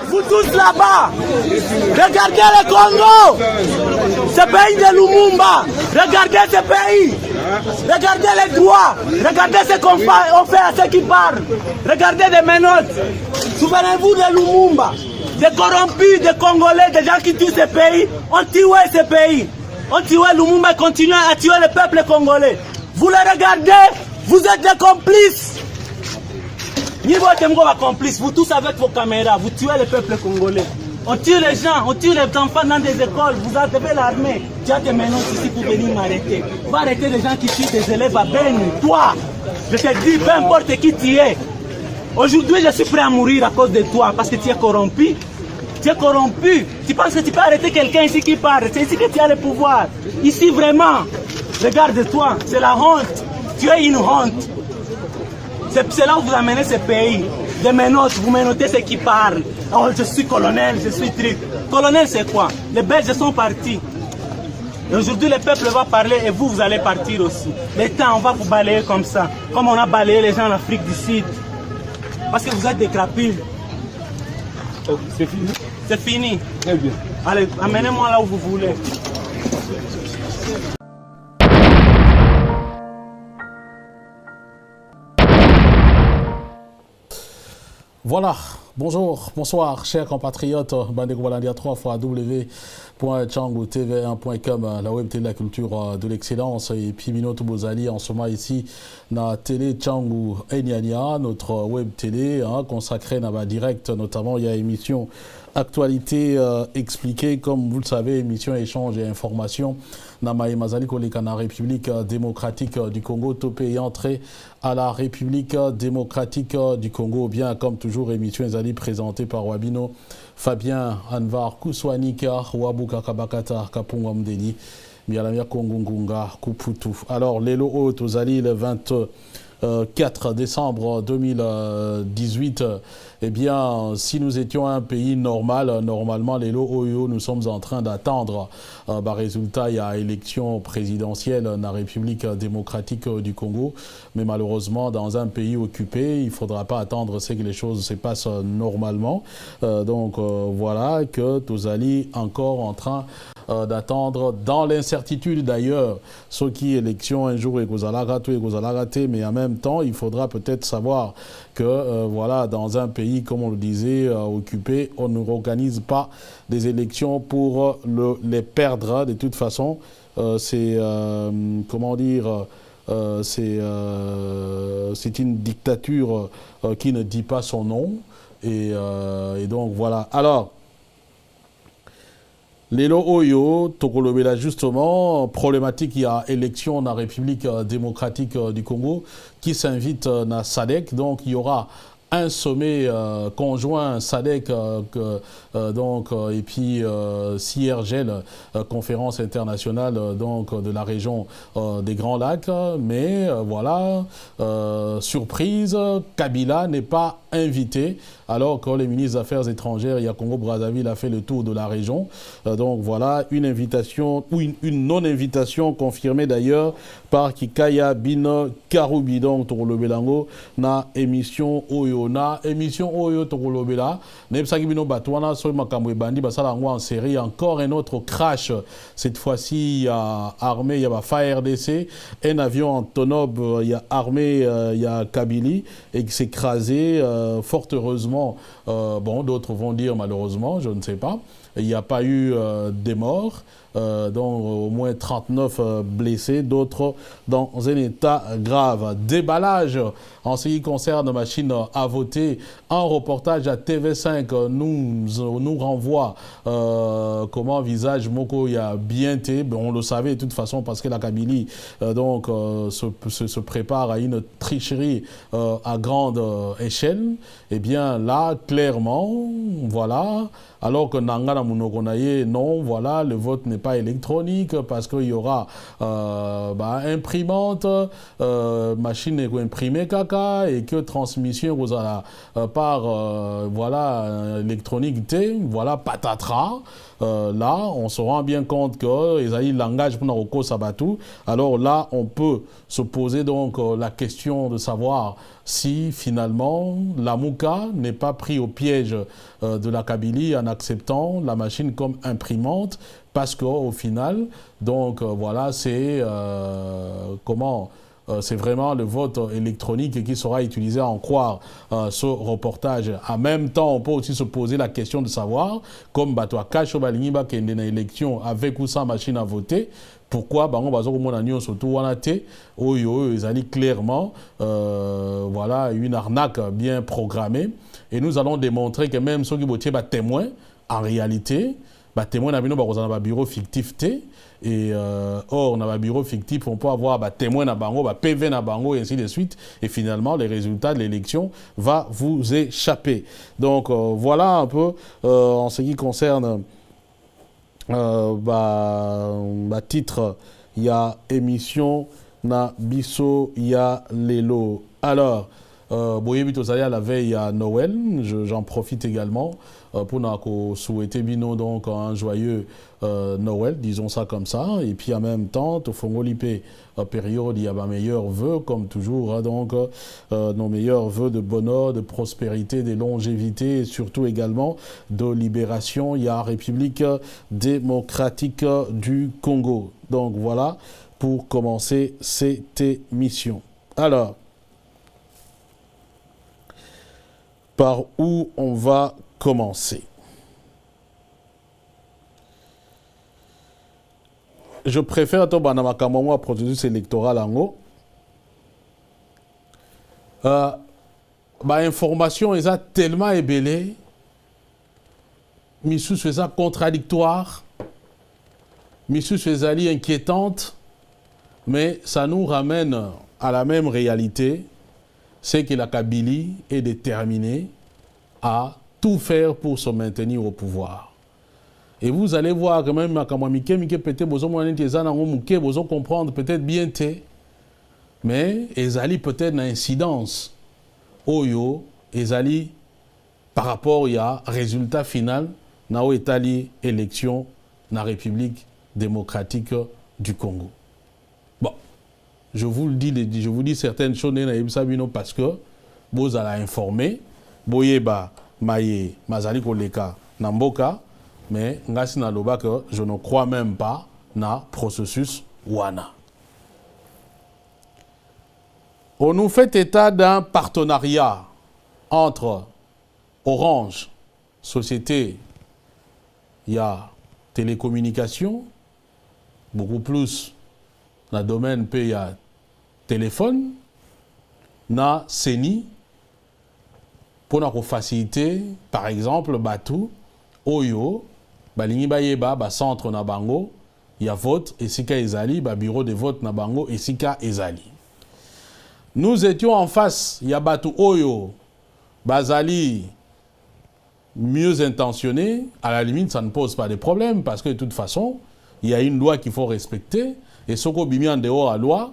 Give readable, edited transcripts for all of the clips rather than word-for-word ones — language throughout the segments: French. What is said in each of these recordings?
Vous tous là-bas, regardez le Congo, ce pays de Lumumba, regardez ce pays, regardez les droits, regardez ce qu'on fait à ceux qui parlent, regardez des menottes. Souvenez-vous de Lumumba, des corrompus, des Congolais, des gens qui tuent ce pays, ont tué ce pays. On tué Lumumba et continue à tuer le peuple congolais. Vous le regardez, vous êtes des complices. Vous tous avec vos caméras, vous tuez le peuple congolais. On tue les gens, on tue les enfants dans des écoles. Vous avez l'armée. Tu as tes menottes ici pour venir m'arrêter. Va arrêter les gens qui tuent des élèves à Beni. Toi, je te dis, peu importe qui tu es. Aujourd'hui, je suis prêt à mourir à cause de toi parce que tu es corrompu. Tu es corrompu. Tu penses que tu peux arrêter quelqu'un ici qui parle. C'est ici que tu as le pouvoir. Ici, vraiment. Regarde-toi. C'est la honte. Tu es une honte. C'est là où vous amenez ce pays. Des menottes, vous menotez ceux qui parlent. Oh, je suis colonel, je suis truc. Colonel, c'est quoi? Les Belges sont partis. Et aujourd'hui, le peuple va parler et vous, vous allez partir aussi. Les temps, on va vous balayer comme ça. Comme on a balayé les gens en Afrique du Sud. Parce que vous êtes des crapules. C'est fini? C'est fini. Très bien. Allez, amenez-moi là où vous voulez. Voilà, bonjour, bonsoir, chers compatriotes, Bandeko Balandia 3 fois w.changu.tv1.com, la web télé de la culture de l'excellence, et puis Mino Toubozali en ce moment ici, na télé Changu Enyania, notre web télé consacrée à direct, notamment il y a émission Actualité expliquée, comme vous le savez, émission échange et information. Namae Mazali Koleka na République démocratique du Congo, topé entrée à la République démocratique du Congo. Bien comme toujours, émission Ezali présentée par Wabino, Fabien Anvar Kouswanika, Wabuka Kabakata, Kapunga Mdeni, Mialamia Kongungunga, Kuputu. Alors, Lelo Haute, Ozali, le 24 décembre 2018, eh bien, si nous étions un pays normal, normalement, les Oyo, nous sommes en train d'attendre résultat, il y a élection présidentielle dans la République démocratique du Congo, mais malheureusement, dans un pays occupé, il ne faudra pas attendre que les choses se passent normalement. Donc, voilà que Tozali encore en train d'attendre dans l'incertitude d'ailleurs, ce qui élection un jour et mais en même temps, il faudra peut-être savoir que voilà, dans un pays, comme on le disait, occupé, on ne organise pas des élections pour les perdre. De toute façon, c'est comment dire, c'est une dictature qui ne dit pas son nom, et donc voilà. Alors, Lelo Oyo, Tokolobela, justement, problématique, il y a élection dans la République démocratique du Congo qui s'invite dans SADC, donc il y aura un sommet conjoint SADC et puis CIRGEL, conférence internationale donc de la région des Grands Lacs, mais voilà, surprise, Kabila n'est pas invité, alors que le ministre des Affaires étrangères, il y a Congo-Brazzaville, a fait le tour de la région. Donc voilà, une invitation, ou une non-invitation confirmée d'ailleurs par Kikaya Bino Karoubi, donc Tokolobelango, na émission Oyo. Na émission Oyo Tokolobela, Nebsaki Bino Batouana, Soy Makamwe Bandi, Basalango en série, encore un autre crash. Cette fois-ci, il y a armée, il y a FARDC, un avion Antonov, il y a armée, il y a Kabylie, et qui s'est écrasé, fort heureusement. Bon, d'autres vont dire malheureusement, je ne sais pas. Il n'y a pas eu des morts, donc au moins 39 blessés, d'autres dans un état grave. Déballage en ce qui concerne la machine à voter. Un reportage à TV5 nous renvoie comment visage Moko y a bien été. On le savait de toute façon parce que la Kabylie se prépare à une tricherie à grande échelle. Eh bien là, clairement, voilà. Alors que Nangana Munokonaye, non, voilà, le vote n'est pas électronique parce qu'il y aura imprimante, machine imprimée caca et que transmission par voilà, électronique T, voilà, patatras. Là, on se rend bien compte que les aïe langage pour Naroko Sabatou. Alors là, on peut se poser donc la question de savoir si finalement la Mouka n'est pas pris au piège de la Kabylie en acceptant la machine comme imprimante, parce qu'au final, donc voilà, c'est c'est vraiment le vote électronique qui sera utilisé à en croire ce reportage. En même temps, on peut aussi se poser la question de savoir, comme Batoa Kacho Balingiba qui est une élection avec ou sans machine à voter, pourquoi on va dire surtout ils allaient clairement voilà, une arnaque bien programmée. Et nous allons démontrer que même ceux qui votent témoin, en réalité, témoin n'a pas un bureau fictif. Et or, on a un bureau fictif, on peut avoir témoin na bango, PV na bango, et ainsi de suite. Et finalement, les résultats de l'élection vont vous échapper. Donc, voilà un peu en ce qui concerne titre, il y a émission na biso, il y a Lelo. Alors, Boyebi Tosaya, la veille à Noël, j'en profite également pour nous souhaiter bino donc un joyeux Noël, disons ça comme ça, et puis en même temps, au Fongolipé période, il y a mes meilleurs vœux, comme toujours, hein, donc nos meilleurs vœux de bonheur, de prospérité, de longévité, et surtout également de libération. Il y a République démocratique du Congo. Donc voilà, pour commencer cette émission. Alors, par où on va commencer? Je préfère to banama kamamo processus électoral en haut. Information est tellement ébellée, Missou c'est ça contradictoire, Missou c'est inquiétante, mais ça nous ramène à la même réalité, c'est que la Kabylie est déterminée à tout faire pour se maintenir au pouvoir. Et vous allez voir quand même, peut-être vous comprendre peut-être bien, mais Ezali peut-être une incidence. Oyo, Ezali, par rapport à résultat final, na Itali élection na République démocratique du Congo. Bon, je vous dis certaines choses parce que vous allez informer, Boyeba, Maye, Mazali Koleka, Namboka, mais ngasi na loba que je ne crois même pas na processus wana. On nous fait état d'un partenariat entre Orange, société, il y a télécommunications, beaucoup plus dans le domaine il y a téléphone, na CENI, pour nous faciliter, par exemple, Batou, Oyo, Balingi Bayeba, centre na bango, il y a vote, et Sika Ezali, bureau de vote na bango, et Sika Ezali. Nous étions en face, il y a Batou Oyo, Bazali, mieux intentionné, à la limite, ça ne pose pas de problème, parce que de toute façon, il y a une loi qu'il faut respecter, et ce qu'on bimi en dehors à la loi,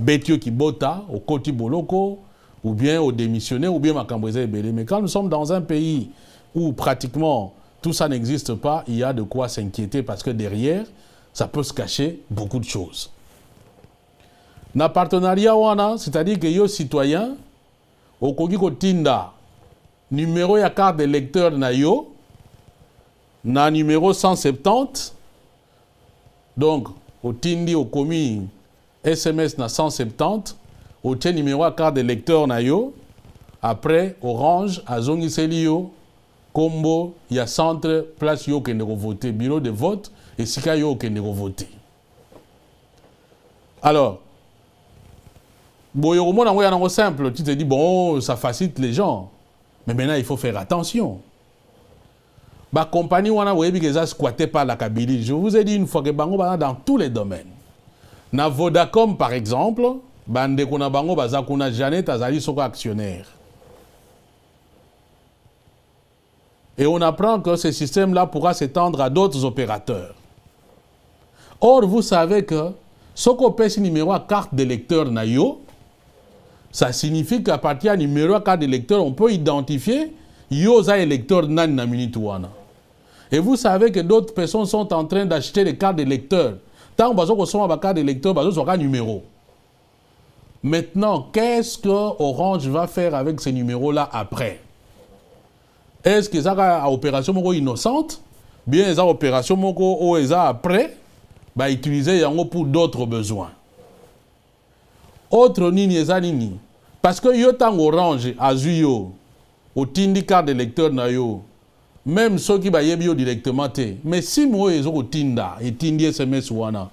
Betio qui bota, au Koti Boloko, ou bien au démissionnaire, ou bien Makambouze Ebele. Mais quand nous sommes dans un pays où pratiquement tout ça n'existe pas, il y a de quoi s'inquiéter parce que derrière, ça peut se cacher beaucoup de choses. Na partenariat wana, c'est-à-dire que yo citoyen, au kogi ko tinda numéro ya carte d'électeur na yo, na numéro 170, donc au tindi au komi SMS na 170, au tien numéro à carte d'électeur na yo, après Orange a zongiseli yo, Combo, il y a centre, place yo qui ne voter, bureau de vote, et sika yo qui ne voter. Alors, bon, simple, tu te dis, bon, ça facilite les gens. Mais maintenant, il faut faire attention. La compagnie, qui a squatté par la Kabylie, je vous ai dit une fois que Bango dans tous les domaines. Na Vodacom, par exemple, Bande Kuna Bango, Bazakuna Janet, Azali Soko actionnaire. Et on apprend que ce système-là pourra s'étendre à d'autres opérateurs. Or, vous savez que ce qu'on paie ce numéro à carte d'électeur Nayo, ça signifie qu'à partir du numéro à carte d'électeur, on peut identifier Yosa électeur Nan Naminituana. Et vous savez que d'autres personnes sont en train d'acheter des cartes d'électeur. Tant qu'on a une carte d'électeur, on a un numéro. Maintenant, qu'est-ce que Orange va faire avec ces numéros-là après? Est-ce que ça a une opération innocente? Bien, ça opération ou après, bah, utiliser yango pour d'autres besoins. Autre nini eza nini? Parce que yo tang Orange azu yo, au tindi carte de lecteur na yo, même ceux qui ba yebi yo directement te. Mais si moi ezo ko tinda, et tindi SMS wana,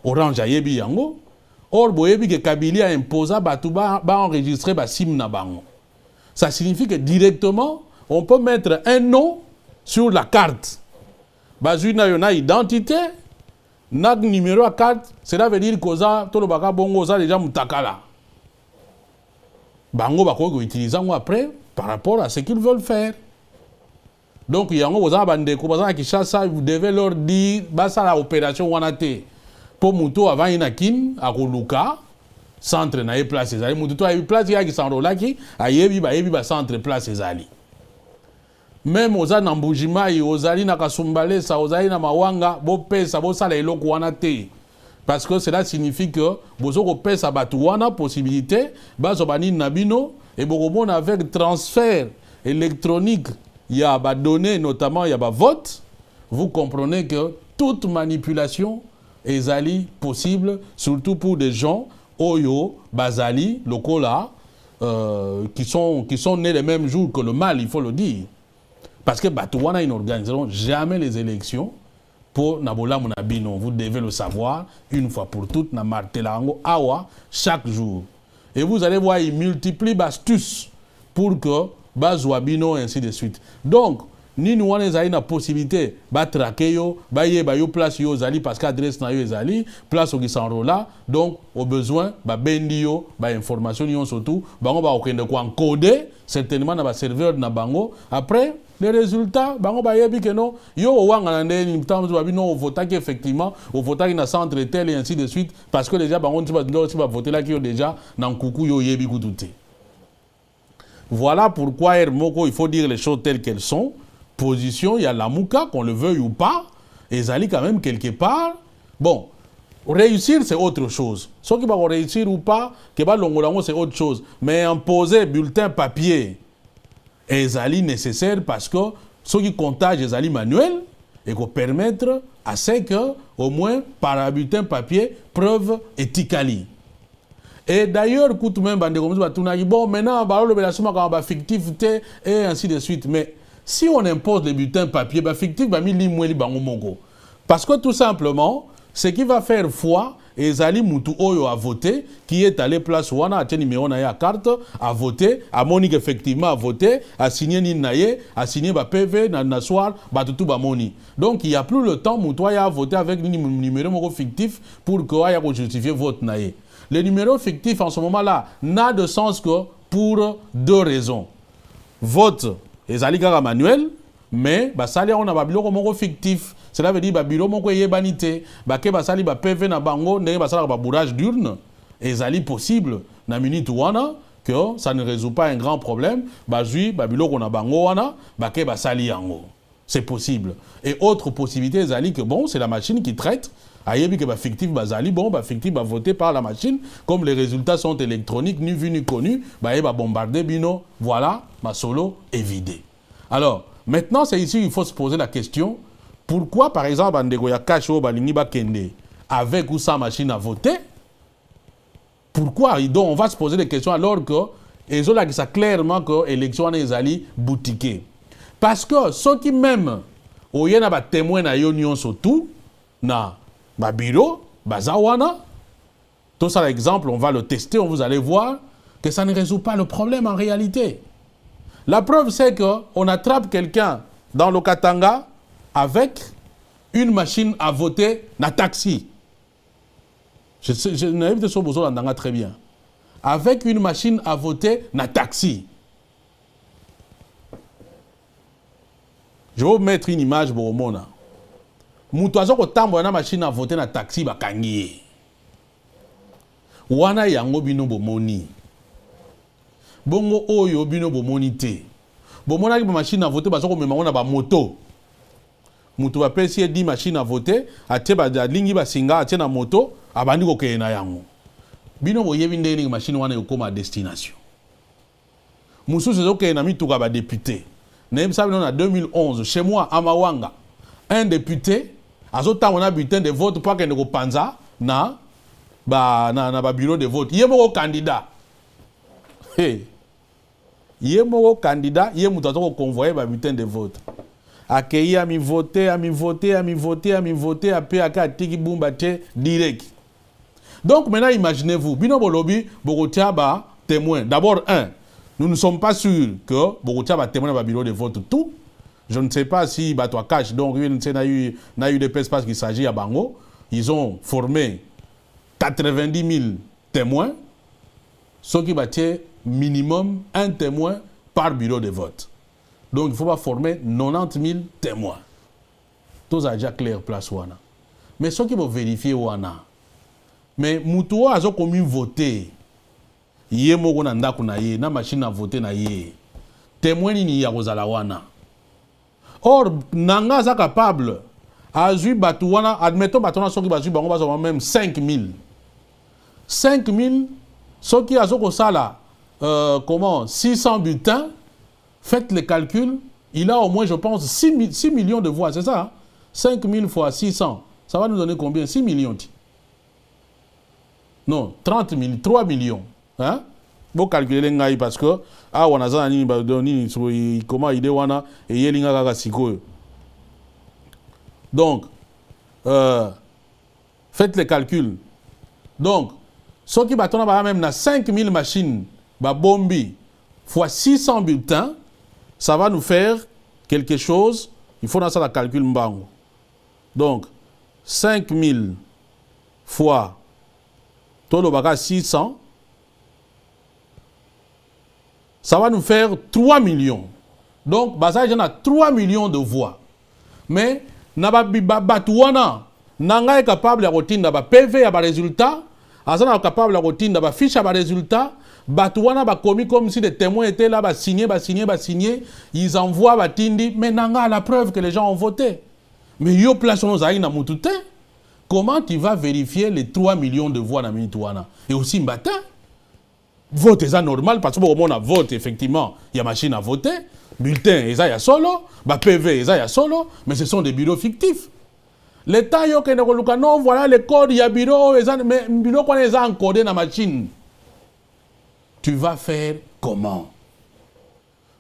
Orange a yebi yango. Or boyebi que Kabila a imposé batu ba enregistrer ba sim na bango. Ça signifie que directement on peut mettre un nom sur la carte. Bazui na yona identité, na numéro à carte, cela veut dire que ça tout le baka bongo ça déjà mutakala. Bango bako utiliser après par rapport à ce qu'ils veulent faire. Donc yango boza bande ko baza Kinshasa, vous devez leur dire ba ça la opération wana te. Pour muto avant inakin à Koluka centre na place ezali muto a eu place ya ki sanrola ki ayebi ba centre place ezali. Même aux na Mbujimai, ozali na Kasumbale, ça ozali na Mawanga, bo pesa bo sala eloko wana te. Parce que cela signifie que bozo ko pesa batu wana possibilité bazo bani nabino et bon avec transfert électronique, il y a ba données notamment il y a ba vote, vous comprenez que toute manipulation ezali possible surtout pour des gens oyo bazali lokola qui sont nés le même jour que le mal, il faut le dire. Parce que Batouana, ils n'organiseront jamais les élections pour Nabola Mounabino. Vous devez le savoir une fois pour toutes, na Martelango Awa, chaque jour. Et vous allez voir, ils multiplient astuces pour que Bazouabino et ainsi de suite. Donc, ni nous avons la possibilité de traquer yo, yo place yo zali parce qu'adresse na yo zali, place au Gisanrola. Donc, au besoin, bendi yo, information yo surtout, bango ba okende ko encoder certainement na ba serveur na bango. Après, les résultats, bango ba yebi que non, yo wanga ndé ni temps babino vota qui effectivement, au vota qui na centre tel et ainsi de suite parce que déjà bango tu va voter là qui ont déjà nan kuku yo yebi kututé. Voilà pourquoi Hermoko, il faut dire les choses telles qu'elles sont. Position, il y a la mouka, qu'on le veuille ou pas, et Zali quand même quelque part. Bon, réussir c'est autre chose. Ce qui va réussir ou pas, c'est autre chose. Mais imposer bulletin papier, et Zali nécessaire parce que ce qui comptage les Zali manuel, et qu'on permettre à ce que, au moins, par un bulletin papier, preuve éthicali. Et d'ailleurs, écoute même, bon, maintenant, on va fictif et ainsi de suite. Mais si on impose les bulletins papier, fictif, parce que tout simplement, ce qui va faire foi, et Zali Moutou Oyo a voté, qui est allé place Wana, a tenu numéro na carte, a voté, a Monique effectivement a voté, a signé Ninaye, a signé PV, na soir, tout Moni. Donc il n'y a plus le temps, Moutou a voté avec numéro fictif pour qu'il justifier vote naye. Le numéro fictif en ce moment-là n'a de sens que pour deux raisons. Vote. Ezali kaka manuel, mais basali on a babilo moko fictif. Cela veut dire babilo moko yebanité, ke basali ba PV na bango, ndenge basala ba bourrage d'urne. Ezali possible na minute wana que ça ne résout pas un grand problème. Bazui babilo ko na bango wana, ke basali yango. C'est possible. Et autre possibilité ezali que bon, c'est la machine qui traite. Ayebi que fictif bazali bon, fictif va voter par la machine. Comme les résultats sont électroniques, ni vu ni connu, va bombarder bino. Voilà, ma solo est vidée. Alors, maintenant, c'est ici qu'il faut se poser la question. Pourquoi, par exemple, Andegoya Kacho Balini Bakende, avec ou sans machine à voter, pourquoi? Donc, on va se poser des questions alors que, et ça là, clairement que l'élection est allée boutiquée. Parce que ceux qui même, au y a des témoins na union surtout, na ba bureau, bazawana, tout ça l'exemple, on va le tester, vous allez voir que ça ne résout pas le problème en réalité. La preuve c'est qu'on attrape quelqu'un dans le Katanga avec une machine à voter na taxi. Je n'ai pas de ce besoin d'en très bien. Avec une machine à voter na taxi. Je vais vous mettre une image pour le Moutouazo ko tambo na machine à voter na taxi bakangi. Wana yango bino bomoni. Bongo oyo bino bomoni te. Bomona ki machine à voter bazo ko mema na ba moto. Mutu ba pesi 10 machine à voter, atie ba lingi ba singa atie na moto, abandi ko kena yango. bino boyebi ndenge machine wana ekoma destination mususu ezoke na mituka ba député na ça en 2011 chez moi à Mawanga un député azotango na bulletin de vote pour que ne panza na bureau de vote yemo candidat hey yemo candidat yemo tato convoyer ba bulletin de vote accueilli à mi voter après aka tiki bumba te direct. Donc maintenant imaginez-vous bino bolobi bokotia ba témoin. D'abord nous ne sommes pas sûrs que bokotia ba témoin ba bureau de vote tout. Je ne sais pas si Batoa cache. Donc, il y a eu des espaces qui s'agit à Bango. Ils ont formé 90 000 témoins. Ce qui battait minimum un témoin par bureau de vote. Donc, il ne faut pas former 90 000 témoins. Tout ça déjà clair, place Wana. Mais ce qui vont vérifier Wana. Mais Moutoua a commis voté. Yé mogo na ndaku na yé, na machine à voter na yé. Témoin ni ya kozala Wana. Or, Nanga est capable, Azui Batouana, admettons Batouana, ceux qui Bazui Bango, va même 5 000. 5 000, ceux qui ont ça comment, 600 bulletins, faites les calculs, il a au moins, je pense, 6 millions de voix, c'est ça, hein? 5 000 fois 600, ça va nous donner combien? 6 millions. Non, 30 000, 3 millions. Hein? Vous calculez les parce que on a comment il wana et yelinga kaka sikoyo. Donc faites les calculs. Donc ce qui batona ba même na 5000 machines ba bombi fois 600 bulletins, ça va nous faire quelque chose, il faut dans ça la calcul mbango. Donc 5000 fois tolo baka 600, ça va nous faire 3 millions. Donc, il y a 3 millions de voix. Mais, Batouana, Nanga est capable de retirer des PV à résultat, Azana est capable de retirer des fiches à résultat, Batouana a commis comme si des témoins étaient là, signé, ils envoient Batindi, mais Nanga a la preuve que les gens ont voté. Mais yo place nos aïe na mutute. Comment tu vas vérifier les 3 millions de voix dans Mitouana? Et aussi Mbata? Vote est normal parce que au moins on vote effectivement, il y a machine à voter, bulletin il y a solo, PV il y a solo, mais ce sont des bureaux fictifs. L'État yo que non voilà les codes il y a bureau mais bureau qu'on les a encodés dans la machine. Tu vas faire comment?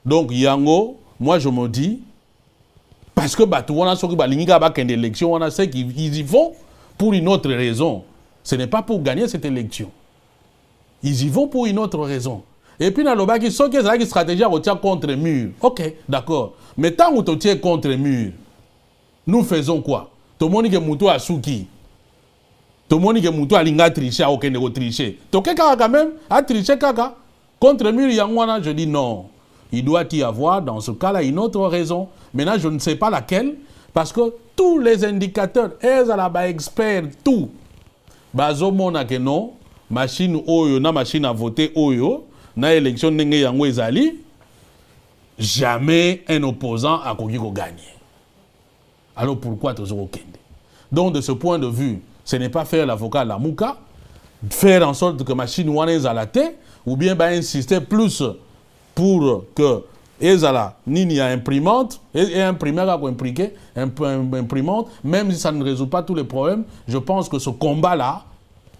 Donc Yango, moi je me dis parce que Batouana ceux qui balinga ba une élection on a ceux qui y vont pour une autre raison. Ce n'est pas pour gagner cette élection. Ils y vont pour une autre raison. Et puis, dans le bas, ils sont une stratégie à retirer contre le mur. Ok, d'accord. Mais tant que tu tiens contre le mur, nous faisons quoi? Tout le monde qui est moutou à Souki. Tout le monde qui est moutou à Linga tricher, à aucun niveau tricher. Tout le monde quand même à tricher kaka. Contre le mur, je dis non. Il doit y avoir, dans ce cas-là, une autre raison. Maintenant, je ne sais pas laquelle. Parce que tous les indicateurs, elles ont experts, tout. Bazo mona que non. Machine oyo na machine à voter oyo na élection ndenge yango ezali jamais un opposant a koki ko gagner. Alors pourquoi toujours okende? Donc de ce point de vue, ce n'est pas faire l'avocat la mouka, faire en sorte que machine wana ezalate ou bien ba insister plus pour que ezala nini ya imprimante et imprimeur a impliqué imprimante, même si ça ne résout pas tous les problèmes, je pense que ce combat là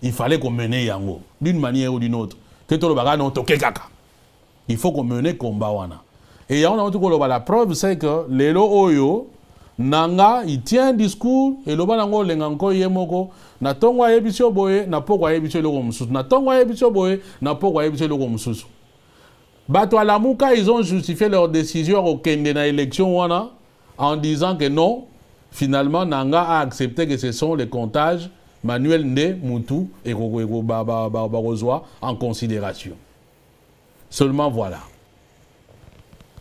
il fallait qu'on mène yango d'une manière ou d'une autre. Que tout le baga non toke kaka. Il faut qu'on mène combat wana. Et on a tout la preuve c'est que lelo oyo nanga il tient un discours et le banango lenganko yemoko na tongwa yebisio boye na pokwa yebisio loko mususu na tongwa yebisio boye na pokwa yebisio loko mususu. Bato alamuka ils ont justifié leur décision au kende na élection wana en disant que non, finalement Nanga a accepté que ce sont les comptages Manuel Nde, Moutou et Barozwa en considération. Seulement voilà.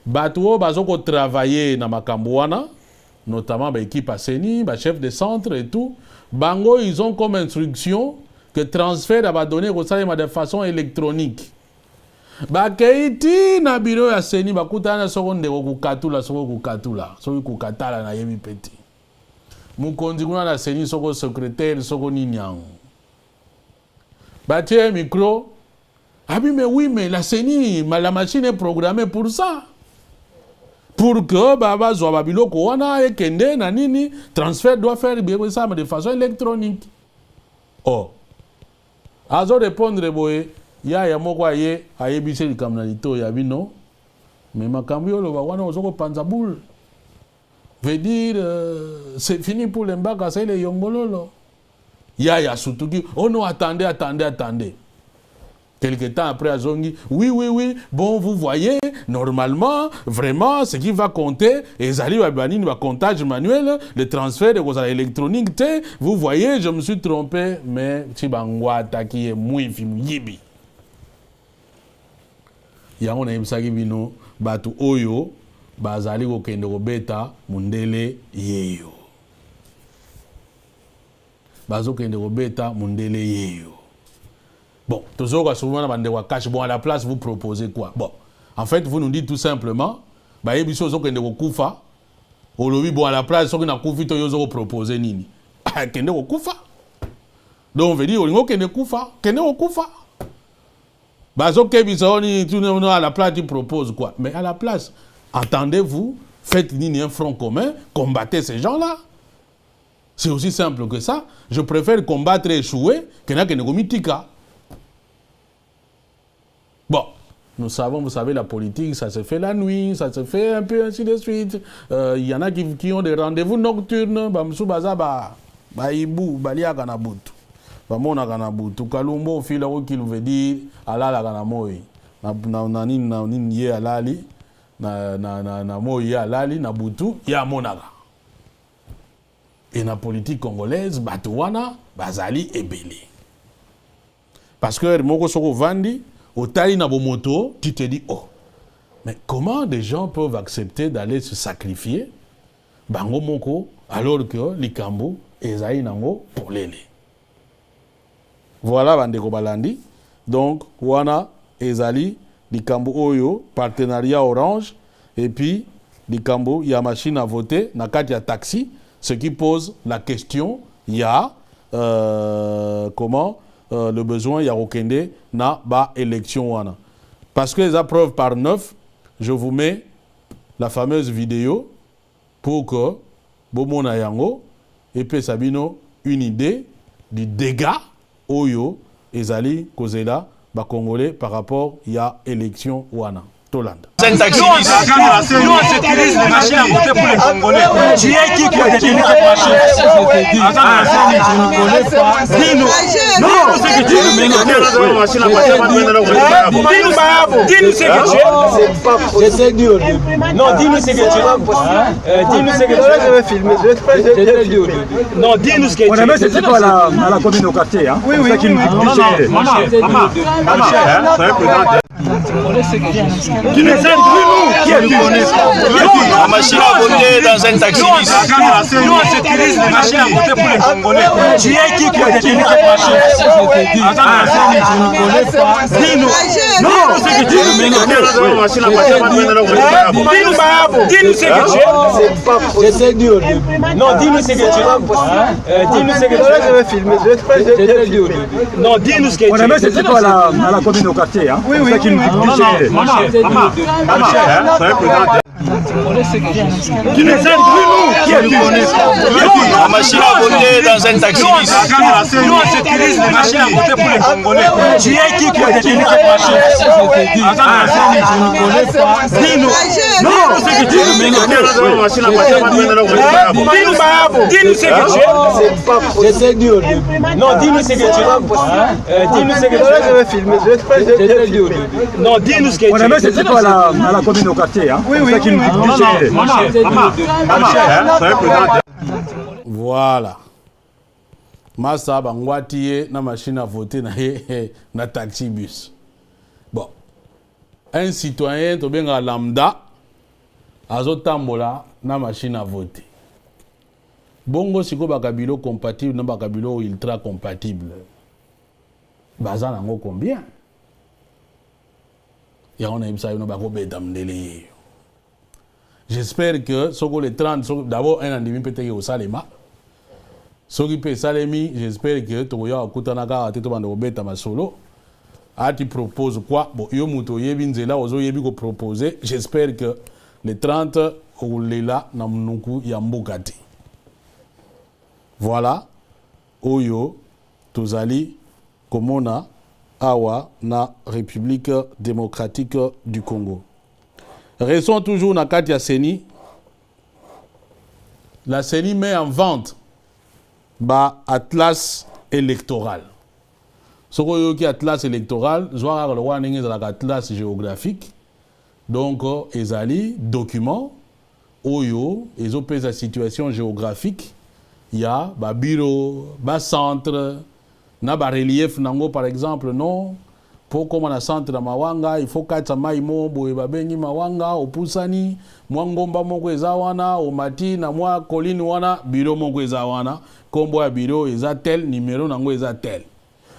Bateau, bazoko travailler dans Makambouana, notamment l'équipe Asseni, chef de centre et tout. Bango, ils ont comme instruction que transfert va donner au salaire de façon électronique. Bakeiti na bureau Asseni, bakutana seconde kukatula, soko kukatala na yemi petit. Mukonzi kuna na Asseni soko secrétaire soko ninyango. bah tiens un micro. Ah oui, mais la CENI, la machine est programmée pour ça. Pour que Baba Zouababilo Kowana et Kende Nanini, transfert doit faire ça mais de façon électronique. Oh. Azo répondre boye, ya moko ye, aye bise di kamnalito ya bino. Mais ma cambio le wana ozoko panzaboul. Veut dire c'est fini pour les mbaka, c'est les yongololo. Ya Sutuki, oh non, attendez. Quelque temps après, Azongi, oui, bon, vous voyez, normalement, vraiment, ce qui va compter, et Zali Wabanine va comptage manuel, le transfert de vos électroniques, vous voyez, je me suis trompé, mais Chibangwa qui est mouifi, yibi. Yango na imsaki bino, batu oyo, bazali ko kende ko beta, mundele yeyo. Bazo kende ko beta, mundele yeyo. Bon, toujours souvent bon, à la place, vous proposez quoi? Bon, en fait, vous nous dites tout simplement, bon, à la place, vous proposez nini? Donc, on veut dire, à la place, tu proposes quoi? Mais à la place, attendez-vous, faites un front commun, combattez ces gens-là. C'est aussi simple que ça. Je préfère combattre et échouer que n'a tika. Bon, nous savons, vous savez, la politique, ça se fait la nuit, ça se fait un peu ainsi de suite. Il y en a qui ont des rendez-vous nocturnes. Bamsou Bazaba, Baïbou, Balia Ganabutu. Bamona Ganabutu, Kalumbo, Filao, qui veut dire Alala Ganamoy. Nanin ye alali, na moye alali, na butu, ya monaga. Et la politique congolaise, Batouana, Bazali et Belé. Parce que Moko Soko Vandi, au tali na moto, tu te dis, oh, mais comment des gens peuvent accepter d'aller se sacrifier, Bango Moko, alors que Likambo, Ezaï Nango, pour l'élé. Voilà, Bandeko Balandi. Donc, Wana, Ezali, Likambo Oyo, partenariat Orange, et puis, Likambo, il y a machine à voter, Nakati a taxi, ce qui pose la question, il y a, le besoin, il y a Okende, na ba élection wana. Parce que les preuves par 9, je vous mets la fameuse vidéo pour que Bomona Yango et puis Sabino une idée du dégât Oyo Ezali Kozela ba Congolais par rapport à élection wana. Toland. Nous, on sécurise les machines à voter pour les Congolais. Tu es qui a détenu cette machine? Dis-nous. Non, c'est que tu es. Dis-nous ce que tu es. J'essaie de dire. Non, dis-nous ce que tu es. Dis-nous ce que tu es. Je vais filmer. Non, dis-nous ce que tu es. C'est quoi à la commune au quartier? Oui. Maman. Tu nous aides, qui est la machine à voter dans un taxi. Nous, on sécurise les machines à voter pour les Congolais. Tu es qui a détenu cette machine? Dis-nous. Non, c'est que tu es. Dis-nous ce que tu es. J'essaie de dire. Non, dis-nous ce que tu es. Dis-nous ce que tu es. Je vais filmer. Non, dis-nous ce que tu es. C'est quoi à la commune au quartier? Oui. Tu nous aides, qui est la machine à voter dans un taxi. Nous, on sécurise les machines à voter pour les Congolais. Tu es qui a détenu cette machine? Dis-nous. Non, c'est que tu es. Dis-nous ce que tu es. J'essaie de dire. Non, dis-nous ce que tu es. Dis-nous ce que tu es. Je vais filmer. Non, dis-nous ce que tu es. C'est quoi à la commune au quartier? Oui. Voilà. Massa Bangwati na machine à voter na taxi bus. Bon. Un citoyen to benga lambda azotambola na machine à voter. Bongo siko bakabilo compatible na bakabilo ultra compatible. Baza nango combien? J'espère que les 30, d'abord un andimi peut-être au Salema. Ce qui peut salemi, j'espère que tu vas écouter un peu de masolo. Ah, tu proposes quoi? Bon, yo muto yebinzela ozo yebi ko proposer. J'espère que le 30 ou lela na mnuku ya mbokati. Voilà. Oyo tozali komona awa na République démocratique du Congo. Restons toujours na kati ya Seni. La CENI met en vente atlas électoral. Ce qui est atlas électoral, je vais atlas géographique. Donc, ezali document oyo ezopesa la situation géographique. Il y a ba bureau, ba centre, na ba relief nango par exemple non. Pour comme on a centre na Mawanga, il faut katsa maimo boye babengi Mawanga opusani mwangomba moko eza wana omati na mwa colline wana bureau moko eza wana kombo ya bureau eza tel numéro nango eza tel.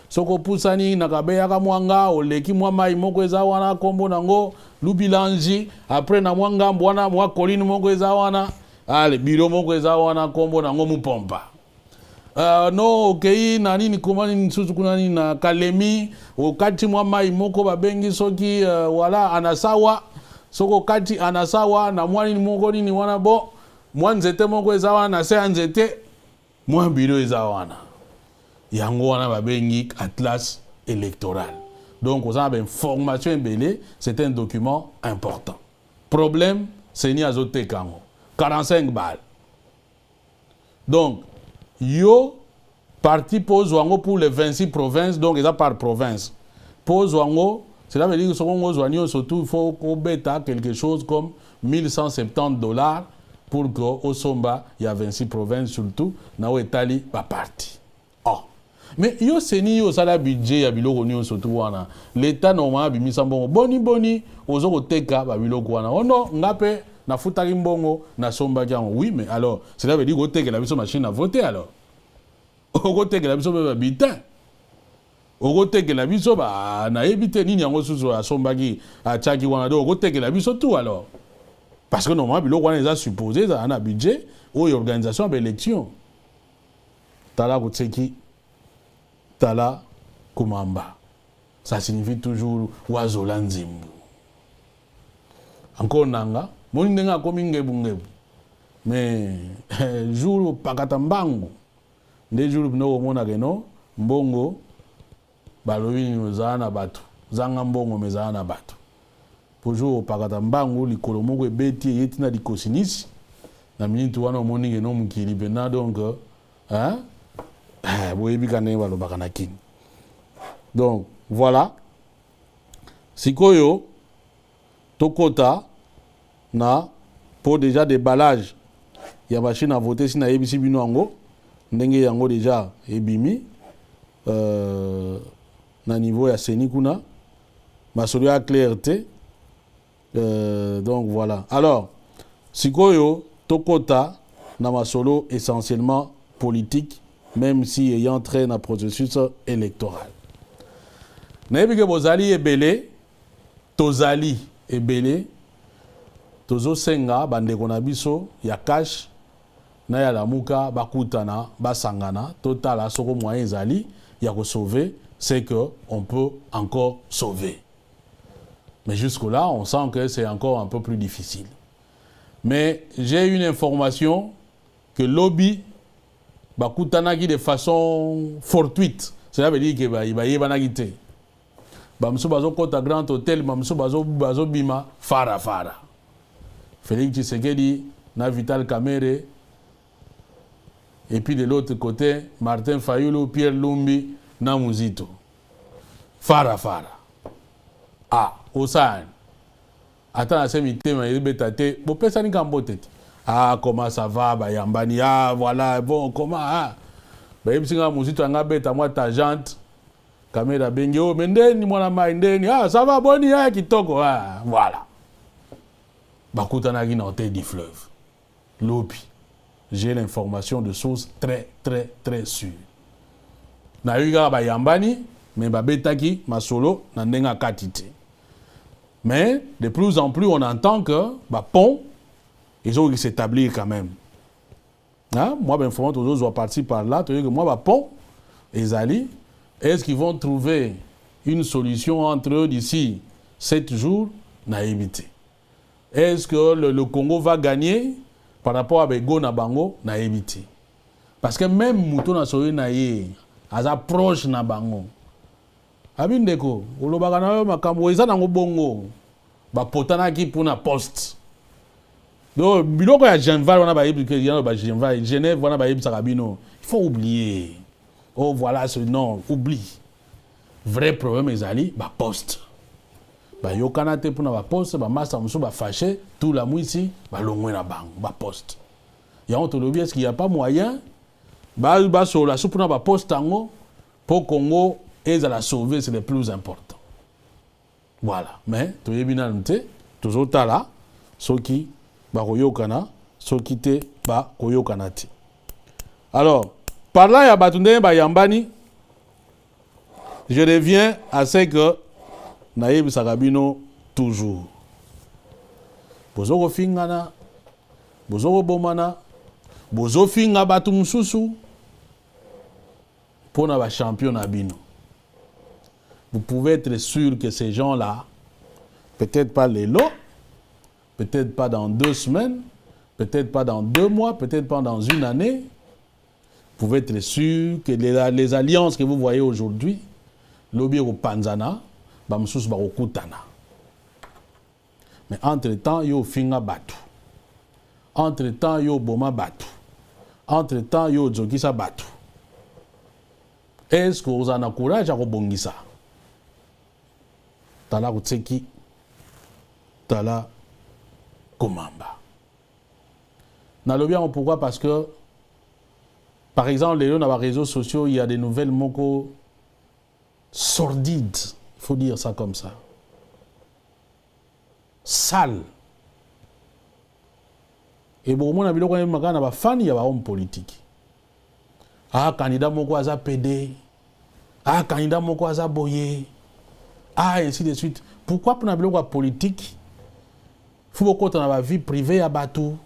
Soko pusani na kabeya ka mwanga oleki mwa mai moko eza wana kombo nango lubilanji après na mwanga mbwana mwa colline moko eza wana ale bureau moko eza wana kombo nango mupompa. No okei na nini komani nsusu kuna nini na Kalemi okati mwa mai moko babengi soki wala anasawa soko kati anasawa na mwa nini moko nini wana bo mwa nzete moko eza wana na se nzete mwa bureau eza wana yango wana babengi atlas électoral. Donc on a une information belé, c'est un document important. Problème c'est ni azote kango 45 balles. Donc yo parti pose wango pour les 26 provinces, donc ils a par province. Pose wango, cela veut dire que ce qu'on surtout il faut qu'on bêta quelque chose comme $1170 pour que au Somba il y a 26 provinces surtout na Itali ba parti. Oh. Mais yo seni yo sala budget ya biloko nyo surtout wana. L'état normalement bimisa mbongo boni ozoko teka ba biloko wana. Oh non, ngape na futaki mbongo na somba kyango. Oui, mais alors, cela veut dire que teke la biso machine à voter alors. Oko teke la biso ba bitin. Oko teke la biso ba na ebite nini yango susu a somba ki a tchaki wana do oko teke la biso tout alors. Parce que normalement biloko wana eza supposé za na budget ou organisation ba élection. Tala kotseki tala kumamba. Ça signifie toujours wazola nzimbu. Encore nanga moni ndenga komi ngebu mais jour pakata mbangu nde jour bino mona keno mbongo balobi nozana batu zanga mbongo mezana batu pour jour pakata mbangu likolo moko ebeti yeti na dikosinisi na minute wana moni keno mukili bena donc boyebi kane balobaka na kini. Donc voilà sikoyo tokota na pour déjà déballage ya machine à voter si na yebisi bino yango ndenge yango déjà ebimi na niveau ya seni kuna masolo ya clarté donc voilà. Alors sikoyo tokota na masolo essentiellement politique même si ayant trait na processus électoral. Na yebi ke bozali ebele tozali ebele tozo senga bandeko na biso ya cash na ya lamuka bakutana basangana totala soko moyen ezali ya ko sauver, c'est que on peut encore sauver. Mais jusque là on sent que c'est encore un peu plus difficile. Mais j'ai une information que lobby bakutana qui de façon fortuite, cela veut dire que ba yebana gité bamso bazo kota grand hôtel bamso bazo bima fara Félix Tshisekedi, na Vital Kamerhe, et puis de l'autre côté, Martin Fayulu, Pierre Lumbi, na Muzito. Fara. Ah, Osan. Attends, c'est mi thème, il est bêté. Bon, personne n'y cambote. Ah, comment ça va, Bayambani? Ah, voilà, bon, comment, ah. Bah, il y a Muzito, un bête à moi, ta jante. Kamera Bengo, Mendeni, moi, ah, ça va, boni, ah, kitoko, ah, voilà. Bakutanagi na du fleuve. Lobi. J'ai l'information de sources très sûres. Na yuga ba yambani, mais ba betaki masolo na ndenga katite. Mais de plus en plus on entend que ba pont ils ont s'établir quand même. Hein? Moi, ben, information, tous autres partir par là. Tu dis que moi, bah, pont, Ezali, est-ce qu'ils vont trouver une solution entre eux d'ici 7 jours? Naïbité. Est-ce que le Congo va gagner par rapport à Bego Nabango? Naïbité. Parce que même Mouton a sauvé Naïe, à sa proche Nabango. Abindeko, Olobagana Makambo, Eza Nango Bongo, ba potana qui pour na poste. Donc, biloko ya Genval, on a baïb, Genève, on a baïb Sarabino. Il faut oublier. Oh, voilà ce nom, oublie. Vrai problème, Ezali, ba poste. Ba yokana te pour na ba poste, ba master musu ba fâché, tout la mouissi, ba longwe na bang, ba poste. Ya on te le dit, est-ce qu'il n'y a pas moyen? Ba sur la soupe na ba poste tango, pour Congo, et la sauver, c'est le plus important. Voilà. Mais, tu es bien noté, toujours là, ceux qui, ba koyokana, ceux qui te, ba koyokana te. Alors, par là, il y a Batunde, ba Yambani, je reviens à ce que Naïb Sarabino, toujours. Bozoko fingana, bozoko bomana, bozo finga batu mususu, pour na champion Nabino. Vous pouvez être sûr que ces gens-là, peut-être pas les lots, peut-être pas dans 2 semaines, peut-être pas dans 2 mois, peut-être pas dans 1 année, vous pouvez être sûr que les alliances que vous voyez aujourd'hui, lobby au Panzana, bamsus barokutana. Mais entre-temps, yo finga batu. Entre-temps, yo boma batu. Entre-temps, yo zokisa batu. Est-ce que vous en avez courage à rebongisa? Tala Kutseki, Tala Komamba. Nalobia, pourquoi? Parce que, par exemple, dans les réseaux sociaux, il y a des nouvelles moko sordides, il faut dire ça comme ça. Sales. Et bon, on a vu qu'il y a des fans, il y a des hommes politiques. Ah, candidat moko aza PD. Ah, candidat moko aza boye. Ah, ainsi de suite. Pourquoi pour la politique, il faut que dans la vie privée à Batou.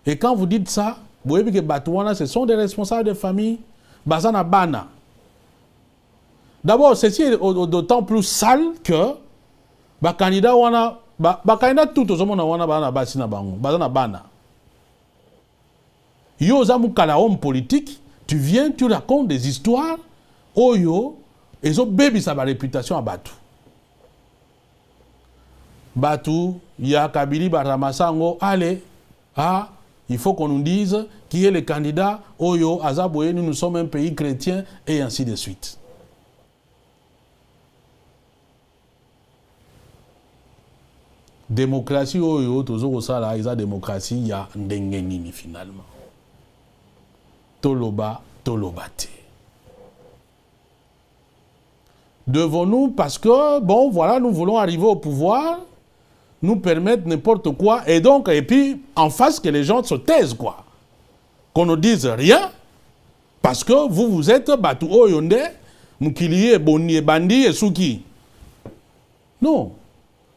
Et quand vous dites ça, vous voyez que Batouana, ce sont des responsables de famille, Bazana Bana. D'abord, ceci est d'autant plus sale que les candidats tout au monde wana bana basina bango, Bazana Bana. Yo zamu kala homme politique, tu viens, tu racontes des histoires, oyo, et so baby ça va réputation à Batou. Batou, ya Kabili Baramasango, allez, ah, il faut qu'on nous dise qui est le candidat, oyo, Azaboye, nous sommes un pays chrétien, et ainsi de suite. Démocratie, oyo, toujours ça là, il y a démocratie, il y a ndengenini finalement. Toloba, Tolobate. Devons-nous, parce que, bon, voilà, nous voulons arriver au pouvoir, nous permettre n'importe quoi, et donc, et puis, en face, que les gens se taisent, quoi. Qu'on ne dise rien, parce que vous êtes Batou Oyonde, Moukilié, Boni, Bandi et Souki. Non.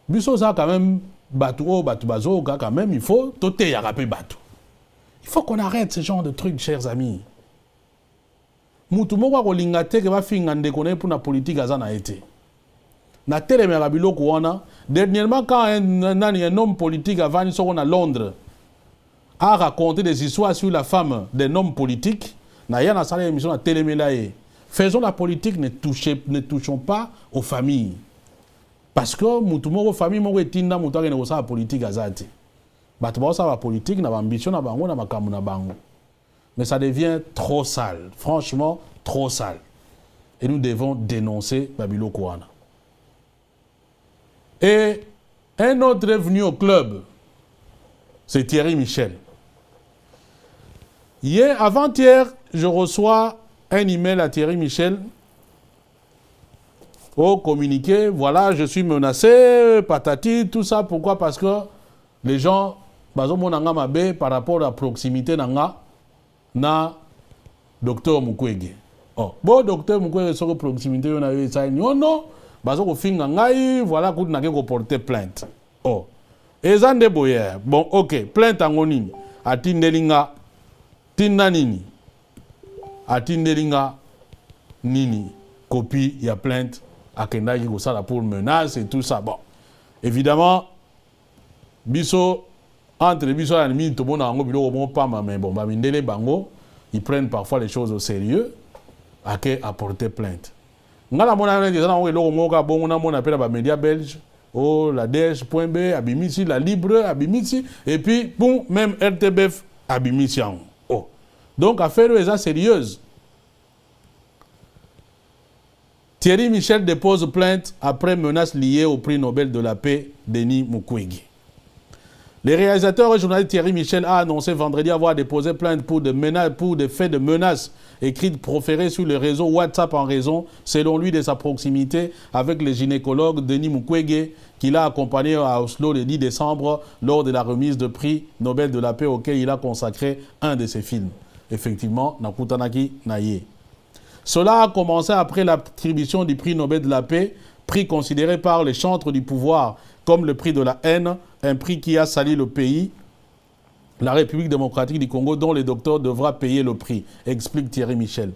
Biso, ça, quand même, Batou Bazo, quand même, il faut, Toté, Yarape Batou. Il faut qu'on arrête ce genre de trucs, chers amis. Moutou moko kolingate ke ba fingande connaît pour la politique azana été. Na télé merabilo kuona dernièrement quand un homme politique a venu sur à Londres a raconté des histoires sur la femme d'un homme politique, na ya na salle émission na télé melaye. Faisons la politique, ne touchons pas aux familles. Parce que moutou moko famille moko etinda moutou a négocier la politique azate. Bato ba sa la politique na ambition na bango na makambo na bango. Mais ça devient trop sale, franchement trop sale. Et nous devons dénoncer Babilo Kouana. Et un autre est venu au club, c'est Thierry Michel. Hier, avant-hier, je reçois un email à Thierry Michel au communiqué, voilà, je suis menacé, patati, tout ça. Pourquoi? Parce que les gens, par rapport à la proximité na docteur Mukwege. Oh, bon docteur Mukwege sur proximité on a eu ça non bazo ko finga ngai voilà ko na ko porter plainte. Oh. Ezande boyer. Bon OK, plainte ngoni atindelinga Tinna nini. Atindelinga nini. Copie, il y a plainte. Akenda qui ça pour menace et tout ça. Bon. Évidemment, biso, entre biso et l'ennemi, tout le monde a un bon pas, mais bon, bango, ils prennent parfois les choses au sérieux. Ake apporter plainte. Ngala mona na des gens eloko moka bon na mona appelle ba média belge oh la DH.B abimisi la Libre abimisi et puis bon même RTBF abimisi en oh donc affaire est sérieuse. Thierry Michel dépose plainte après menace liée au prix Nobel de la paix Denis Mukwege. Le réalisateur et journaliste Thierry Michel a annoncé vendredi avoir déposé plainte pour des faits de menaces écrites proférées sur le réseau WhatsApp en raison, selon lui, de sa proximité avec le gynécologue Denis Mukwege, qui l'a accompagné à Oslo le 10 décembre lors de la remise de prix Nobel de la paix auquel il a consacré un de ses films. Effectivement, Nakutanaki Naye. Cela a commencé après l'attribution du prix Nobel de la paix, prix considéré par les chantres du pouvoir comme le prix de la haine, un prix qui a sali le pays, la République démocratique du Congo, dont le docteur devra payer le prix, explique Thierry Michel.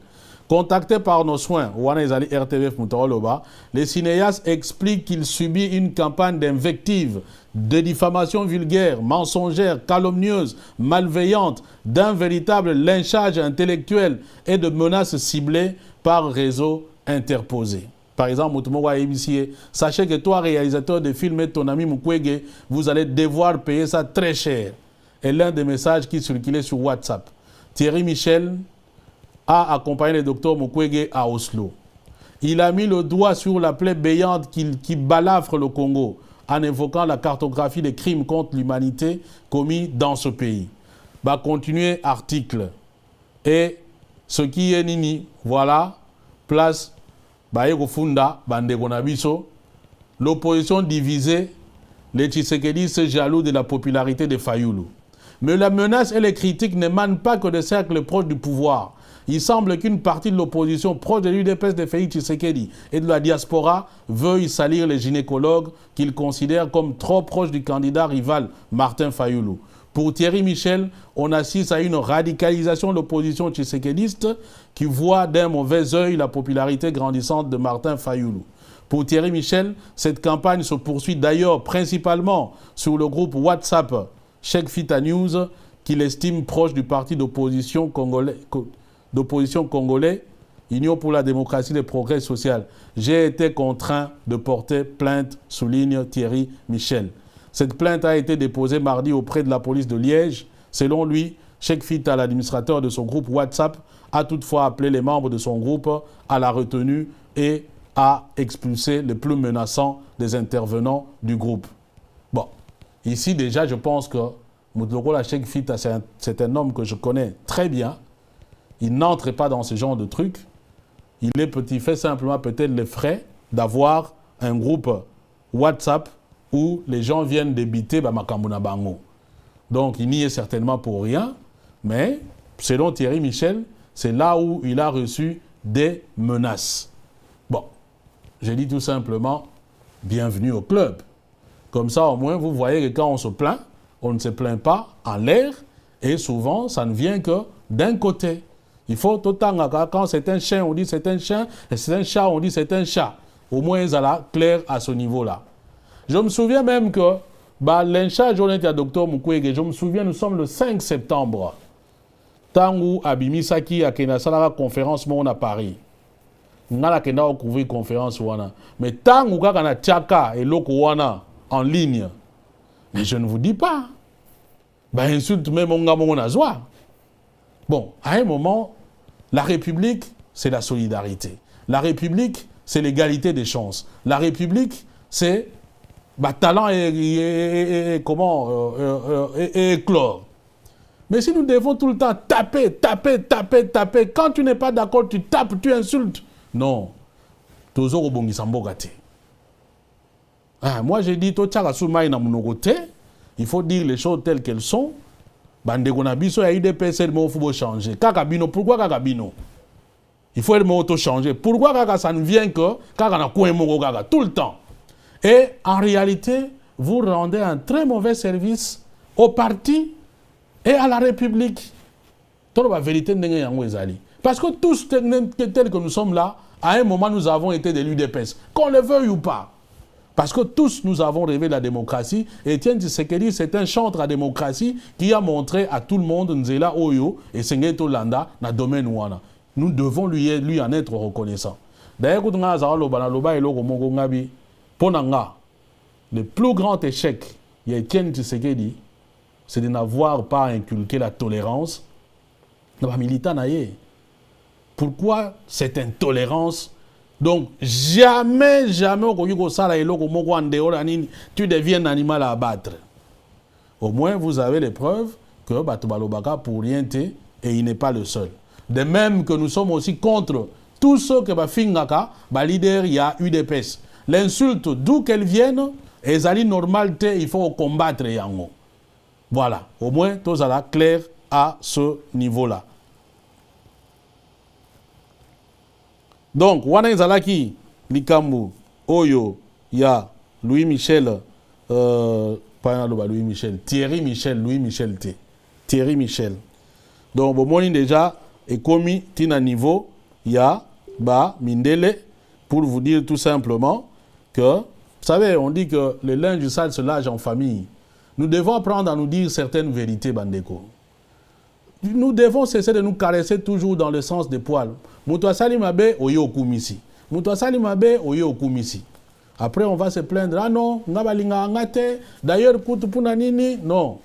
Contacté par nos soins, RTBF Moutaroloba, le cinéaste explique qu'il subit une campagne d'invectives, de diffamation vulgaire, mensongère, calomnieuse, malveillante, d'un véritable lynchage intellectuel et de menaces ciblées par réseau interposé. Par exemple, sachez que toi, réalisateur de films et ton ami Mukwege, vous allez devoir payer ça très cher. Et l'un des messages qui circulait sur WhatsApp. Thierry Michel a accompagné le docteur Mukwege à Oslo. Il a mis le doigt sur la plaie béante qui balafre le Congo en évoquant la cartographie des crimes contre l'humanité commis dans ce pays. Bah, continuer article. Et ce qui est nini, voilà, place l'opposition divisée, les Tshisekedi jaloux de la popularité de Fayoulou. Mais la menace et les critiques n'émanent pas que des cercles proches du pouvoir. Il semble qu'une partie de l'opposition proche de l'UDPS de Félix Tshisekedi et de la diaspora veuille salir les gynécologues qu'ils considèrent comme trop proches du candidat rival Martin Fayoulou. Pour Thierry Michel, on assiste à une radicalisation de l'opposition tshisekediste qui voit d'un mauvais œil la popularité grandissante de Martin Fayoulou. Pour Thierry Michel, cette campagne se poursuit d'ailleurs principalement sur le groupe WhatsApp Cheikh Fita News, qu'il estime proche du parti d'opposition congolais, Union pour la démocratie et le progrès social. J'ai été contraint de porter plainte, souligne Thierry Michel. Cette plainte a été déposée mardi auprès de la police de Liège. Selon lui, Cheikh Fita, l'administrateur de son groupe WhatsApp, a toutefois appelé les membres de son groupe à la retenue et à expulser les plus menaçants des intervenants du groupe. Bon, ici déjà, je pense que Moutlokola Cheikh Fita, c'est un homme que je connais très bien. Il n'entre pas dans ce genre de trucs. Il fait simplement peut-être les frais d'avoir un groupe WhatsApp où les gens viennent débiter Makamuna Bango. Donc, il n'y est certainement pour rien, mais selon Thierry Michel, c'est là où il a reçu des menaces. Bon, j'ai dit tout simplement, bienvenue au club. Comme ça, au moins, vous voyez que quand on se plaint, on ne se plaint pas en l'air, et souvent, ça ne vient que d'un côté. Il faut autant, quand c'est un chien, on dit c'est un chien, et c'est un chat, on dit c'est un chat. Au moins, ça là, clair à ce niveau-là. Je me souviens même que lynchage honnête à Dr Mukwege, je me souviens, nous sommes le 5 septembre. Tant où Abimisaki a une conférence à Paris. Nous avons couvert une conférence. Mais tant où on a Tchaka et Lokowana en ligne, mais je ne vous dis pas. Insulte même on a joie. Bon, à un moment, la République, c'est la solidarité. La République, c'est l'égalité des chances. La République, c'est talent et éclore. Mais si nous devons tout le temps taper, quand tu n'es pas d'accord, tu tapes, tu insultes. Non. Moi, j'ai dit, il faut dire les choses telles qu'elles sont. Pourquoi Kakabino? Il faut être changer. Pourquoi ça ne vient que tout le temps? Et en réalité, vous rendez un très mauvais service au parti et à la République. Toute la vérité n'est pas ezali. Parce que tous tels que nous sommes là, à un moment nous avons été des l'UDPS, qu'on le veuille ou pas. Parce que tous nous avons rêvé la démocratie. Et Etienne Tshisekedi, c'est un chantre à démocratie qui a montré à tout le monde Nzela Oyo et Sengeto Landa dans le domaine ouana. Nous devons lui en être reconnaissants. D'ailleurs, le plus grand échec d'Etienne Tshisekedi, c'est de n'avoir pas inculqué la tolérance dans les militants. Pourquoi cette intolérance? Donc, jamais, tu deviens un animal à abattre. Au moins, vous avez les preuves que Batubalobaka pour rien et il n'est pas le seul. De même que nous sommes aussi contre tous ceux que Bafingaka, leader, il y a UDPS. L'insulte, d'où qu'elle vienne, est normalité, il faut combattre yango. Voilà, au moins, tout ça là clair à ce niveau-là. Donc, wana ezalaki likambu oyo ya Louis Michel, Louis Michel, Thierry Michel, Louis Michel T. Thierry Michel. Donc, bon, moni déjà est commis tina niveau ya ba mindele pour vous dire tout simplement que, vous savez, on dit que le linge sale se lave en famille. Nous devons apprendre à nous dire certaines vérités, Bandeko. Nous devons cesser de nous caresser toujours dans le sens des poils. Moutoua Salimabe, oye okumisi. Moutoua Salimabe, oye okumisi. Après, on va se plaindre. Ah non, ngabalinga angate. D'ailleurs, kutupuna nini. Non.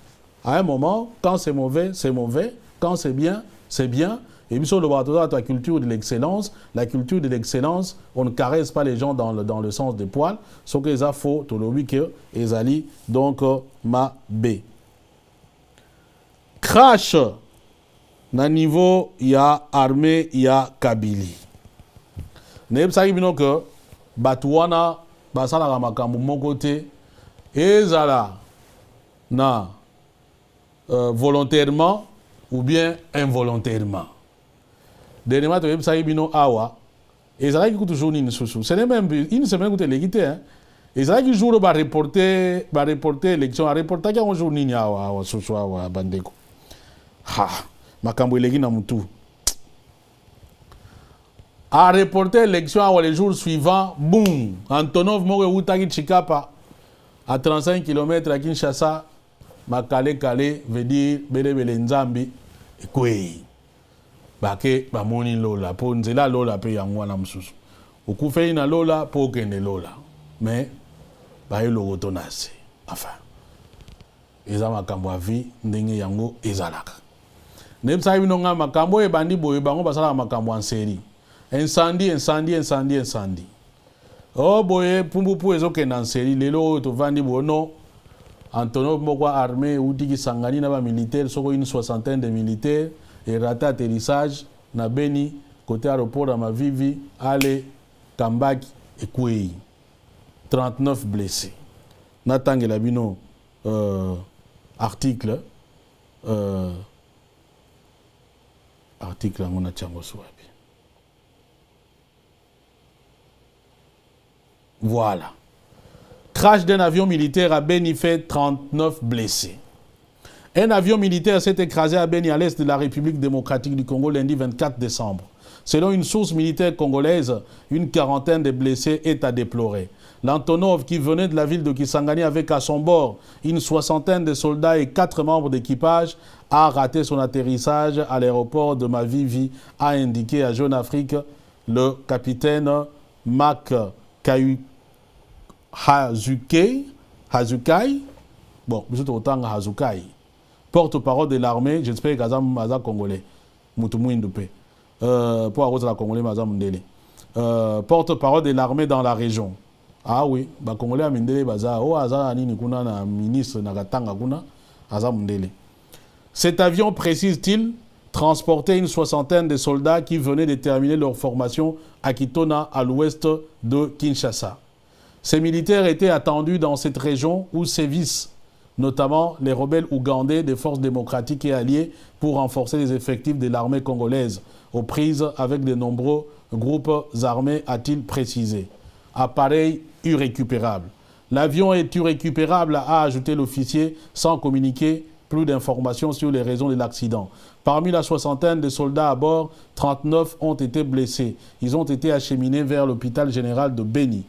À un moment, quand c'est mauvais, c'est mauvais. Quand c'est bien, c'est bien. Et puis sur le bâton de la culture de l'excellence, la culture de l'excellence, on ne caresse pas les gens dans le sens des poils. Sauf que les afos, tout le week-end, les ali, donc, ma B. Crash. Na niveau, il y a armée, il y a Kabili. Ne sais pas que Batouana, Basala Ramakambu, mon côté, et Zala, na volontairement ou bien involontairement. Dernièrement, tu sais pas awa, et Zala qui toujours une sous. Ce n'est même une semaine que tu l'équité. Et Zala qui joue va reporter l'élection, à reporter qu'un jour ni awa, sous awa, bandeko. Ha! Makambo eleki na mutu. A reporter l'élection les jours suivants, boum, Antonov More Outaki Chikapa, à 35 km à Kinshasa, Makale Kale, veut dire Bele Bele Nzambi, et quoi? Bake, Bamoni Lola, pour Nzela Lola, paye en Wana Msusu. Au coup fait na Lola, pour Kene Lola. Mais, Baye Logotonase. Enfin, Eza Makambo a vie, Ndenge Yango, Ezalaka. Nebsa ibinonga makambo e bandi boye bango basala makambo en série. Incendie. Oh boye pumbupu ezokenda en série lelo to vandi bono. Antonov Mokwa armée ou diki sangani na ba militaire soko une soixantaine de militaires et raté atterrissage na Beni côté aéroport à Mavivi ale Kambaki et Kwei. 39 blessés. Natangela bino article article on a tchango souabi. Voilà. Crash d'un avion militaire à Beni fait 39 blessés. Un avion militaire s'est écrasé à Beni à l'est de la République démocratique du Congo lundi 24 décembre. Selon une source militaire congolaise, une quarantaine de blessés est à déplorer. L'Antonov, qui venait de la ville de Kisangani avec à son bord une soixantaine de soldats et 4 membres d'équipage, a raté son atterrissage à l'aéroport de Mavivi, a indiqué à Jeune Afrique le capitaine Mac Hazukai, bon, autant Hazukai, porte-parole de l'armée, j'espère qu'Azam Maza Congolais, Moutoumou Ndoupé, pour arroser la Congolais Mazam Ndele, porte-parole de l'armée dans la région. Ah oui, bah Congolais Amindele Baza, oh Aza Anini Kuna, na ministre Nagatanga Kuna, Azam Ndele. Cet avion, précise-t-il, transportait une soixantaine de soldats qui venaient de terminer leur formation à Kitona, à l'ouest de Kinshasa. Ces militaires étaient attendus dans cette région où sévissent notamment les rebelles ougandais des forces démocratiques et alliées pour renforcer les effectifs de l'armée congolaise, aux prises avec de nombreux groupes armés, a-t-il précisé. Appareil irrécupérable. L'avion est irrécupérable, a ajouté l'officier, sans communiquer plus d'informations sur les raisons de l'accident. Parmi la soixantaine de soldats à bord, 39 ont été blessés. Ils ont été acheminés vers l'hôpital général de Beni,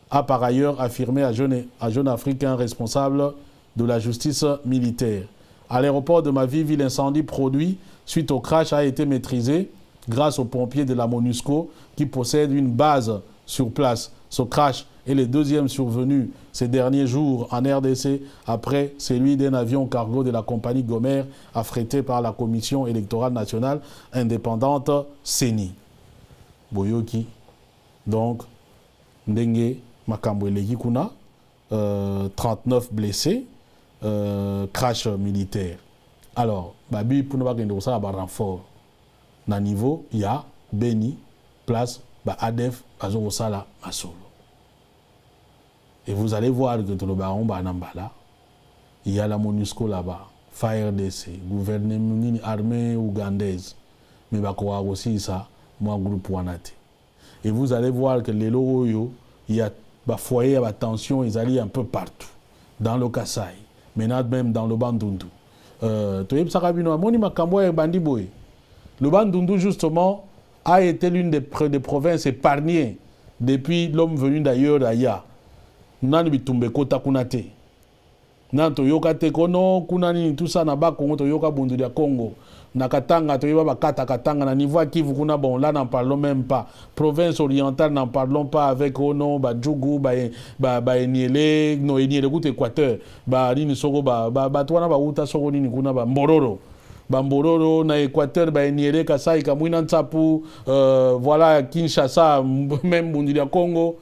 a par ailleurs affirmé à Jeune Africain responsable de la justice militaire. À l'aéroport de Mavivi, l'incendie produit suite au crash a été maîtrisé grâce aux pompiers de la MONUSCO qui possèdent une base sur place. Ce crash est le deuxième survenu ces derniers jours en RDC après celui d'un avion cargo de la compagnie Gomer affrété par la Commission électorale nationale indépendante CENI. Boyoki. Donc, Ndenge Makambo eleki kuna, 39 blessés, crash militaire. Alors, Babi pour ne pas gagner ça, renfort. Na niveau, il y a Beni, place, ADEF, Bazo Sala, Masolo. Et vous allez voir que le baron Banambala, il y a la MONUSCO là-bas, FARDC, gouvernement armée ougandaise, mais Bakoa aussi ça, moi groupe Wanate. Et vous allez voir que les Loroyo, il y a des foyers à tension, ils allaient un peu partout, dans le Kasaï, maintenant même dans le Bandundu. Le Bandundu, justement, a été l'une des provinces épargnées depuis l'homme venu d'ailleurs d'Aya. Nan bitumbe kota kunate. Nan toyoka te kono kunani tout ça na ba Congo toyoka bundu dia Congo. Na Katanga toyoba bakata Katanga na niveau Kivu kuna bon là n'en parlons même pas. Province orientale n'en parlons pas avec Ono ba Djougou ba Eniele no Eniele koute Équateur ba nini soko ba twana ba uta soko nini kuna ba Mbororo. Bambororo na Équateur ba Eniele Kasai Kamwina Ntapu voilà Kinshasa même bundu dia Congo.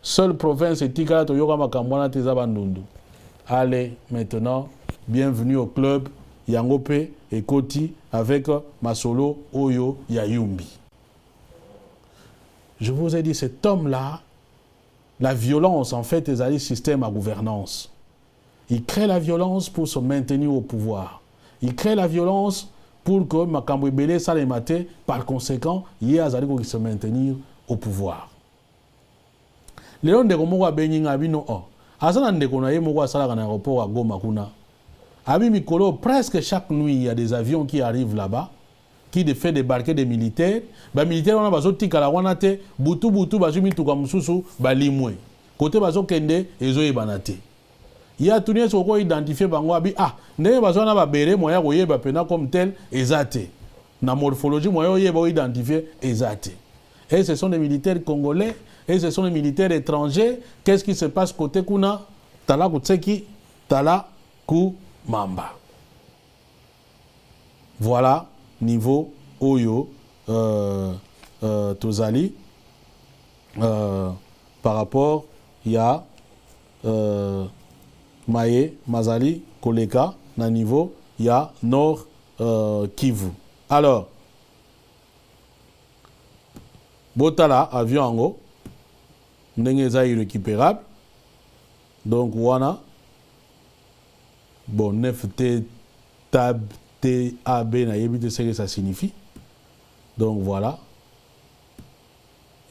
Seule province est Tika Toyoka Makamwana Teza Bandundu. Allez, maintenant, bienvenue au club Yangope et Koti avec Masolo Oyo Yayumbi. Je vous ai dit, cet homme-là, la violence, en fait, est un système à gouvernance. Il crée la violence pour se maintenir au pouvoir. Il crée la violence pour que Makambo Ebele Salemate, par conséquent, il y ait Azaliko qui se maintenir au pouvoir. Léon de Gomowa Bening Abino, Azan de Konaye Mowa Salagan aéroport à Goma Kuna. Abi Mikolo, presque chaque nuit, il y a des avions qui arrivent là-bas, qui fait débarquer des militaires. Les militaires, on a besoin de Kalawanate, Boutou, Bazumi, Tukamususu, Balimwe. Côté Bazo Kende, Ezo Ebanate. Il y a tout le monde qui identifié Bangwabi, n'est pas besoin de béré, moyen de pena comme tel, Ezate. La morphologie, moyen de identifier Ezate. Et ce sont des militaires congolais. Et ce sont les militaires étrangers. Qu'est-ce qui se passe côté Kuna? Tala Kutseki, Tala Kumamba. Voilà, niveau Oyo, Tozali. Par rapport, il y a Maye, Mazali, Koleka. Na niveau, il y a Nord Kivu. Alors, Botala, avion en haut. N'est irrécupérable. Donc, Wana. Bon, 9T, Tab, T, A, B, na yebite ce que ça signifie. Donc, voilà.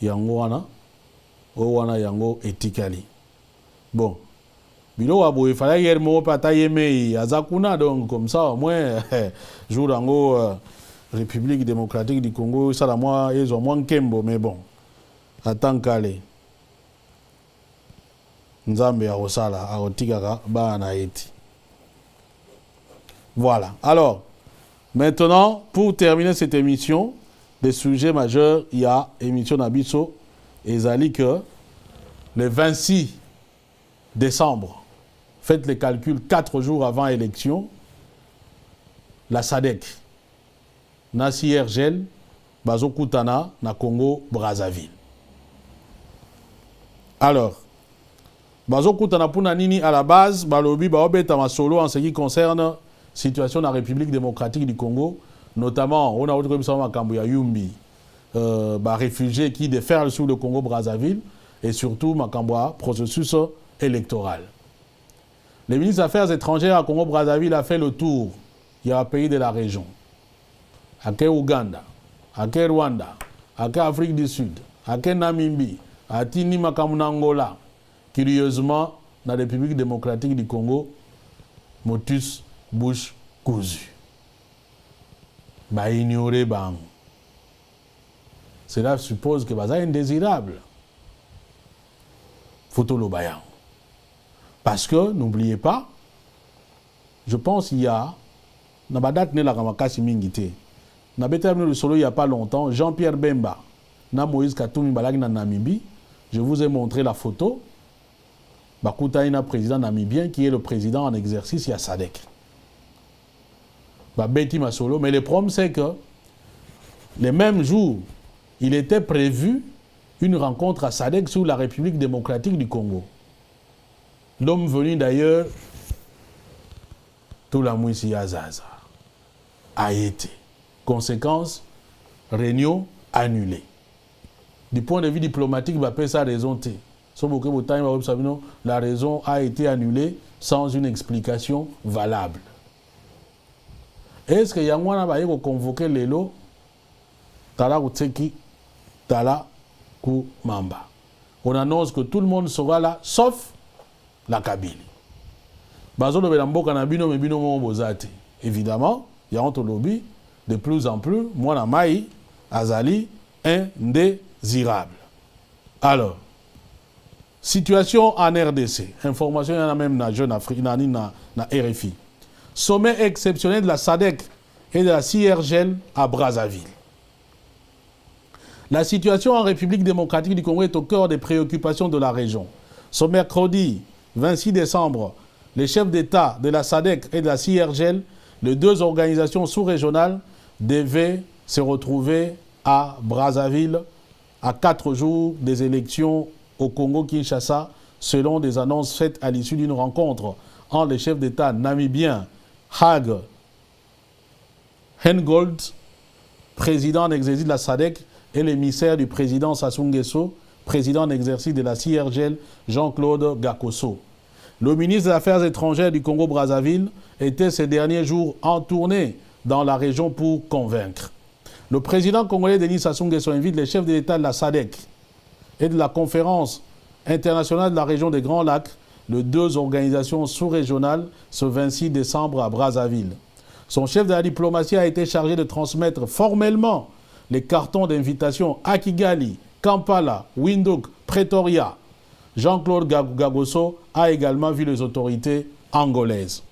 Yango Wana. Wana Yango etikali. Bon. Bilo wabo, il fallait hier mo pata yeme azakuna. Donc, comme ça, au moins, jour Yango, République démocratique du Congo, ça la moi, ils ont moins Kembo, mais bon. Attends qu'allez. Nzambe ya Osala, Aotigara, Baanaiti. Voilà. Alors, maintenant, pour terminer cette émission, des sujets majeurs, il y a émission Nabiso et Zali que le 26 décembre, faites les calculs 4 jours avant l'élection, la SADC, Nasi Ergel, Bazokutana, na Congo, Brazzaville. Alors, Bazokutana Puna Nini à la base, Balobi, Baobeta Masolo en ce qui concerne la situation de la République démocratique du Congo, notamment, on a autre comme ça, Makambuya Yumbi, réfugiés qui déferlent sur le Congo Brazzaville, et surtout Makamboua, processus électoral. Le ministre des Affaires étrangères à Congo Brazzaville a fait le tour. Il y a un pays de la région. À Ouganda, à Rwanda, à Afrique du Sud, à Namibie, à Tini Makamuna Angola. Curieusement, dans la République démocratique du Congo, motus bouche cousu. Bah ignorer bang. Cela suppose que c'est indésirable. Photo le bayan. Parce que, n'oubliez pas, je pense qu'il y a, dans la date de la Ramakasi Mingite, dans le solo il n'y a pas longtemps, Jean-Pierre Bemba, na Moïse Katoumi Balagi na Namibie, je vous ai montré la photo, Bakutaina président namibien qui est le président en exercice, il y a Sadek. Beti Masolo, mais le problème c'est que les mêmes jours, il était prévu une rencontre à Sadek sur la République démocratique du Congo. L'homme venu d'ailleurs, tout la mouissi Azaza, a été. Conséquence, réunion annulée. Du point de vue diplomatique, il va sa raison. La raison a été annulée sans une explication valable. Est-ce que Yangwana va convoquer les lots Tala Utseki, Tala Mamba. On annonce que tout le monde sera là, sauf la Kabylie. Évidemment, il y a un lobby de plus en plus, moi, la Maï, Azali, indésirable. Alors, situation en RDC. Information, il y en a même dans Jeune Afrique, dans RFI. Sommet exceptionnel de la SADC et de la CIRGL à Brazzaville. La situation en République démocratique du Congo est au cœur des préoccupations de la région. Ce mercredi 26 décembre, les chefs d'État de la SADC et de la CIRGL, les deux organisations sous-régionales, devaient se retrouver à Brazzaville à 4 jours des élections au Congo-Kinshasa, selon des annonces faites à l'issue d'une rencontre entre les chefs d'État namibiens Hage Hengold, président en exercice de la SADC, et l'émissaire du président Sassou Nguesso, président en exercice de la CIRGL, Jean-Claude Gakoso. Le ministre des Affaires étrangères du Congo-Brazzaville était ces derniers jours en tournée dans la région pour convaincre. Le président congolais Denis Sassou Nguesso invite les chefs de l'État de la SADC et de la conférence internationale de la région des Grands Lacs, les deux organisations sous-régionales, ce 26 décembre à Brazzaville. Son chef de la diplomatie a été chargé de transmettre formellement les cartons d'invitation à Kigali, Kampala, Windhoek, Pretoria. Jean-Claude Gagoso a également vu les autorités angolaises.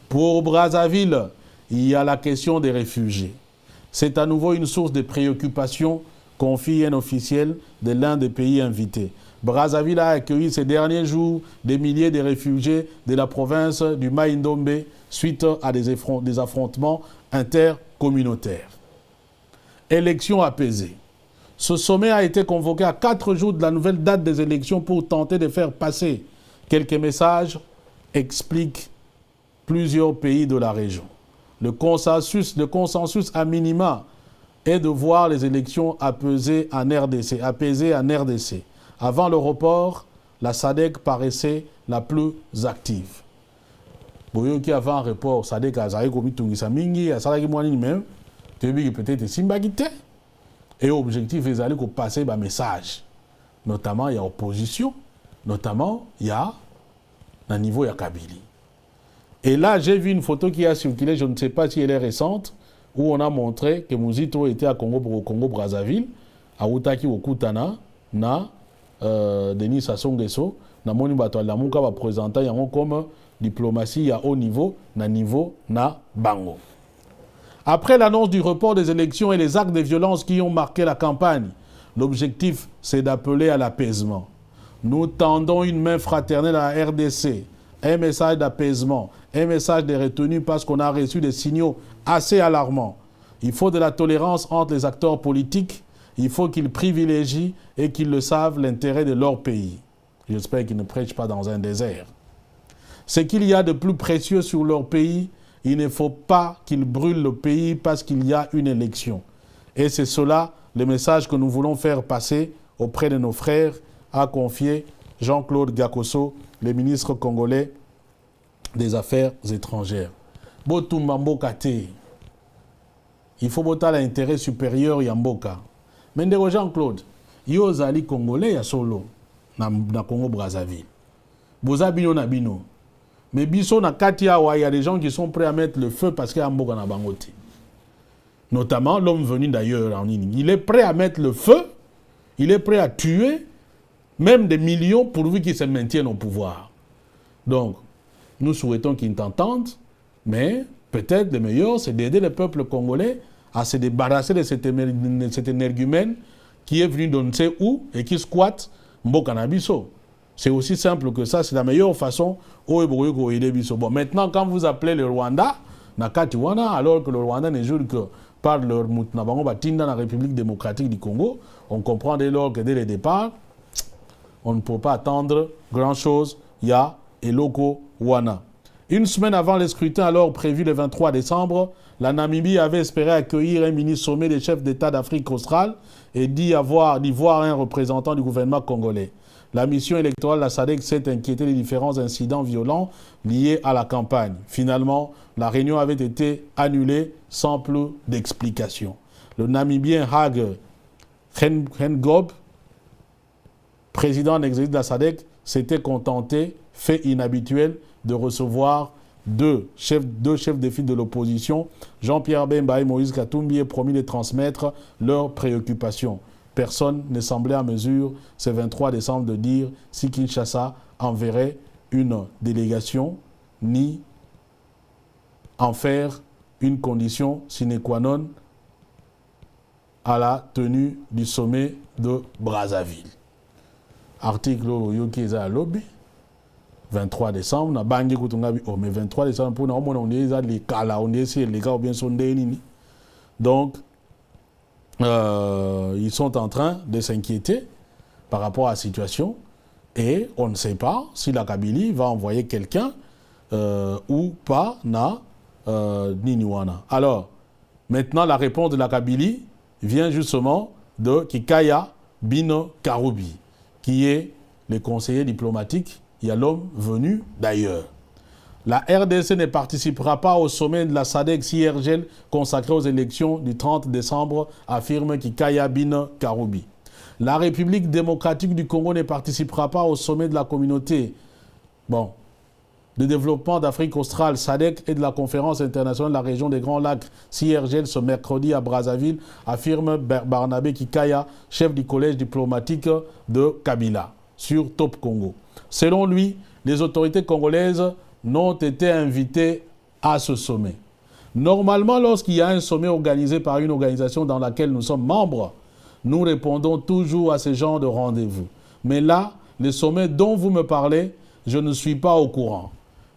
Pour Brazzaville, il y a la question des réfugiés. C'est à nouveau une source de préoccupation, confie un officiel de l'un des pays invités. Brazzaville a accueilli ces derniers jours des milliers de réfugiés de la province du Maïndombe suite à des affrontements intercommunautaires. Élections apaisées. Ce sommet a été convoqué à 4 jours de la nouvelle date des élections pour tenter de faire passer quelques messages, expliquent plusieurs pays de la région. Le consensus à minima est de voir les élections apaisées en RDC. Avant le report, la SADC paraissait la plus active. Boyoki avant un report, SADC a commis Tungisa Mingi, a Salaki Mouani même, peut-être Simbagite. Et l'objectif est d'aller passer un message. Notamment, il y a opposition, notamment, il y a un niveau, il y a Kabylie. Et là, j'ai vu une photo qui a circulé, je ne sais pas si elle est récente, où on a montré que Mouzito était à Congo-Brazzaville, à Outaki Okutana, na Denis Sassou Nguesso, na Moni Bato Lamuka va présenter comme diplomatie à haut niveau, na Bango. Après l'annonce du report des élections et les actes de violence qui ont marqué la campagne, l'objectif, c'est d'appeler à l'apaisement. Nous tendons une main fraternelle à la RDC, un message d'apaisement, un message de retenue parce qu'on a reçu des signaux assez alarmants. Il faut de la tolérance entre les acteurs politiques, il faut qu'ils privilégient et qu'ils le savent l'intérêt de leur pays. J'espère qu'ils ne prêchent pas dans un désert. Ce qu'il y a de plus précieux sur leur pays, il ne faut pas qu'ils brûlent le pays parce qu'il y a une élection. Et c'est cela le message que nous voulons faire passer auprès de nos frères, a confié Jean-Claude Gakoso, le ministre congolais des Affaires étrangères. Botumba mboka te. Il faut botter l'intérêt supérieur ya mboka. Mais Jean-Claude, yo zali congolais ya solo na Congo Brazzaville. Boza bino na bino. Mais biso na Katiawa, il y a des gens qui sont prêts à mettre le feu parce qu'il y a un mboka na bangote. Notamment l'homme venu d'ailleurs en Nini. Il est prêt à mettre le feu, il est prêt à tuer même des millions pourvu qu'ils se maintiennent au pouvoir. Donc, nous souhaitons qu'ils t'entendent, mais peut-être le meilleur, c'est d'aider le peuple congolais à se débarrasser de cet énergumène qui est venu de ne sait où et qui squatte mboka na biso. C'est aussi simple que ça, c'est la meilleure façon. Bon, maintenant, quand vous appelez le Rwanda, alors que le Rwanda ne jure que par leur Moutnabango Batinda dans la République démocratique du Congo, on comprend dès lors que dès le départ, on ne peut pas attendre grand-chose. Il y a Eloko Wana. Une semaine avant le scrutin, alors prévu le 23 décembre, la Namibie avait espéré accueillir un mini-sommet des chefs d'État d'Afrique australe et d'y voir un représentant du gouvernement congolais. La mission électorale de la SADC s'est inquiétée des différents incidents violents liés à la campagne. Finalement, la réunion avait été annulée sans plus d'explications. Le Namibien Hage Hengob, président en exercice de la SADC, s'était contenté, fait inhabituel, de recevoir deux chefs de file de l'opposition, Jean-Pierre Bemba et Moïse Katumbi, et promis de transmettre leurs préoccupations. Personne ne semblait à mesure, ce 23 décembre, de dire si Kinshasa enverrait une délégation, ni en faire une condition sine qua non à la tenue du sommet de Brazzaville. Article Yoki Eza Lobby, 23 décembre, na bangi kutungabi, oh mais 23 décembre, pour nous, on est les kala, on est les gars ou bien son déni. Donc, ils sont en train de s'inquiéter par rapport à la situation et on ne sait pas si la Kabylie va envoyer quelqu'un ou pas na Niniwana. Alors, maintenant, la réponse de la Kabylie vient justement de Kikaya Bino Karoubi, qui est le conseiller diplomatique, il y a l'homme venu d'ailleurs. La RDC ne participera pas au sommet de la SADC-CIRGL consacré aux élections du 30 décembre, affirme Kikaya Bino Karoubi. La République démocratique du Congo ne participera pas au sommet de la communauté de développement d'Afrique australe, SADC, et de la conférence internationale de la région des Grands Lacs, CIRGL, ce mercredi à Brazzaville, affirme Barnabé Kikaya, chef du collège diplomatique de Kabila, sur Top Congo. Selon lui, les autorités congolaises n'ont été invités à ce sommet. Normalement, lorsqu'il y a un sommet organisé par une organisation dans laquelle nous sommes membres, nous répondons toujours à ce genre de rendez-vous. Mais là, le sommet dont vous me parlez, je ne suis pas au courant.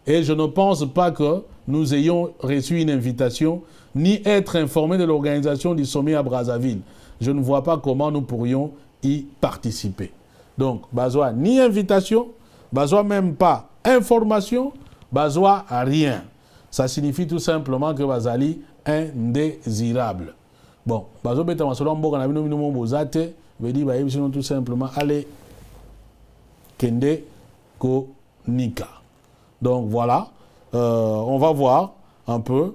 Et je ne pense pas que nous ayons reçu une invitation, ni être informés de l'organisation du sommet à Brazzaville. Je ne vois pas comment nous pourrions y participer. Donc, besoin ni invitation, besoin même pas information, besoin rien. Ça signifie tout simplement que Bazali est indésirable. Bon, besoin beta masolo mboka na bino bino bozate, veut dire sinon tout simplement allez kende ko nika. Donc voilà, on va voir un peu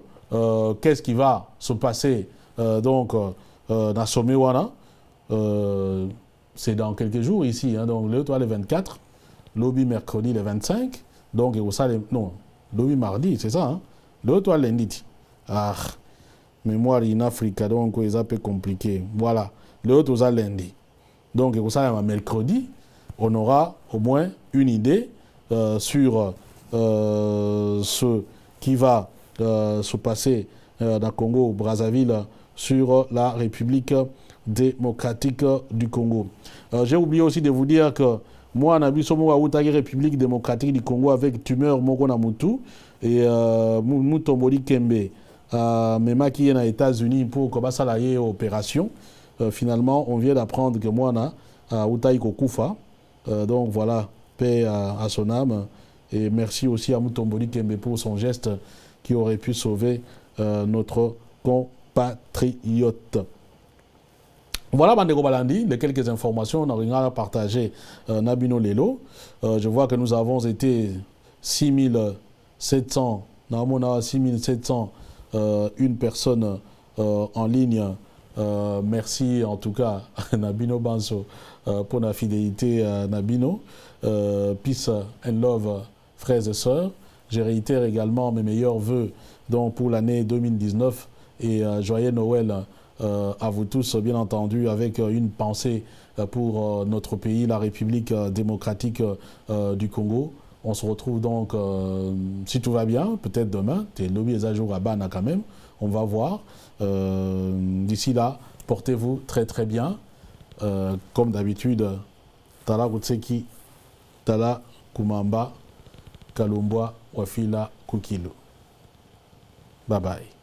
qu'est-ce qui va se passer dans Sommet Wana. C'est dans quelques jours ici, hein, donc le 24, lobby mercredi le 25, donc non, lobby mardi, c'est ça, hein? Le lundi. Ah, mémoire in Afrique, donc c'est un peu compliqué. Voilà, le autre lundi. Donc mercredi, on aura au moins une idée sur ce qui va se passer dans Congo, Brazzaville, sur la République démocratique du Congo. J'ai oublié aussi de vous dire que moi, je suis à la République démocratique du Congo avec tumeur Moko Namutu et Mutomboli Kembe. Même qui est aux États-Unis pour commencer à la opération. Finalement, on vient d'apprendre que moi, à Utaïko Koufa. Donc voilà, paix à son âme. Et merci aussi à Mutomboli Kembe pour son geste qui aurait pu sauver notre compatriote. Voilà, Bandeko Balandi, les quelques informations on a partagé Nabino Lelo. Je vois que nous avons été 6700, 6700 une personne en ligne. Merci en tout cas à Nabino Banso pour la fidélité à Nabino. Peace and love, frères et sœurs. Je réitère également mes meilleurs voeux donc, pour l'année 2019 et joyeux Noël à vous tous, bien entendu, avec une pensée pour notre pays, la République démocratique du Congo. On se retrouve donc, si tout va bien, peut-être demain. T'es lobby les jours à Bana quand même. On va voir. D'ici là, portez-vous très très bien. Comme d'habitude, Tala Kutseki, Tala Kumamba, Kalumbwa, Wafila Kukilu. Bye bye.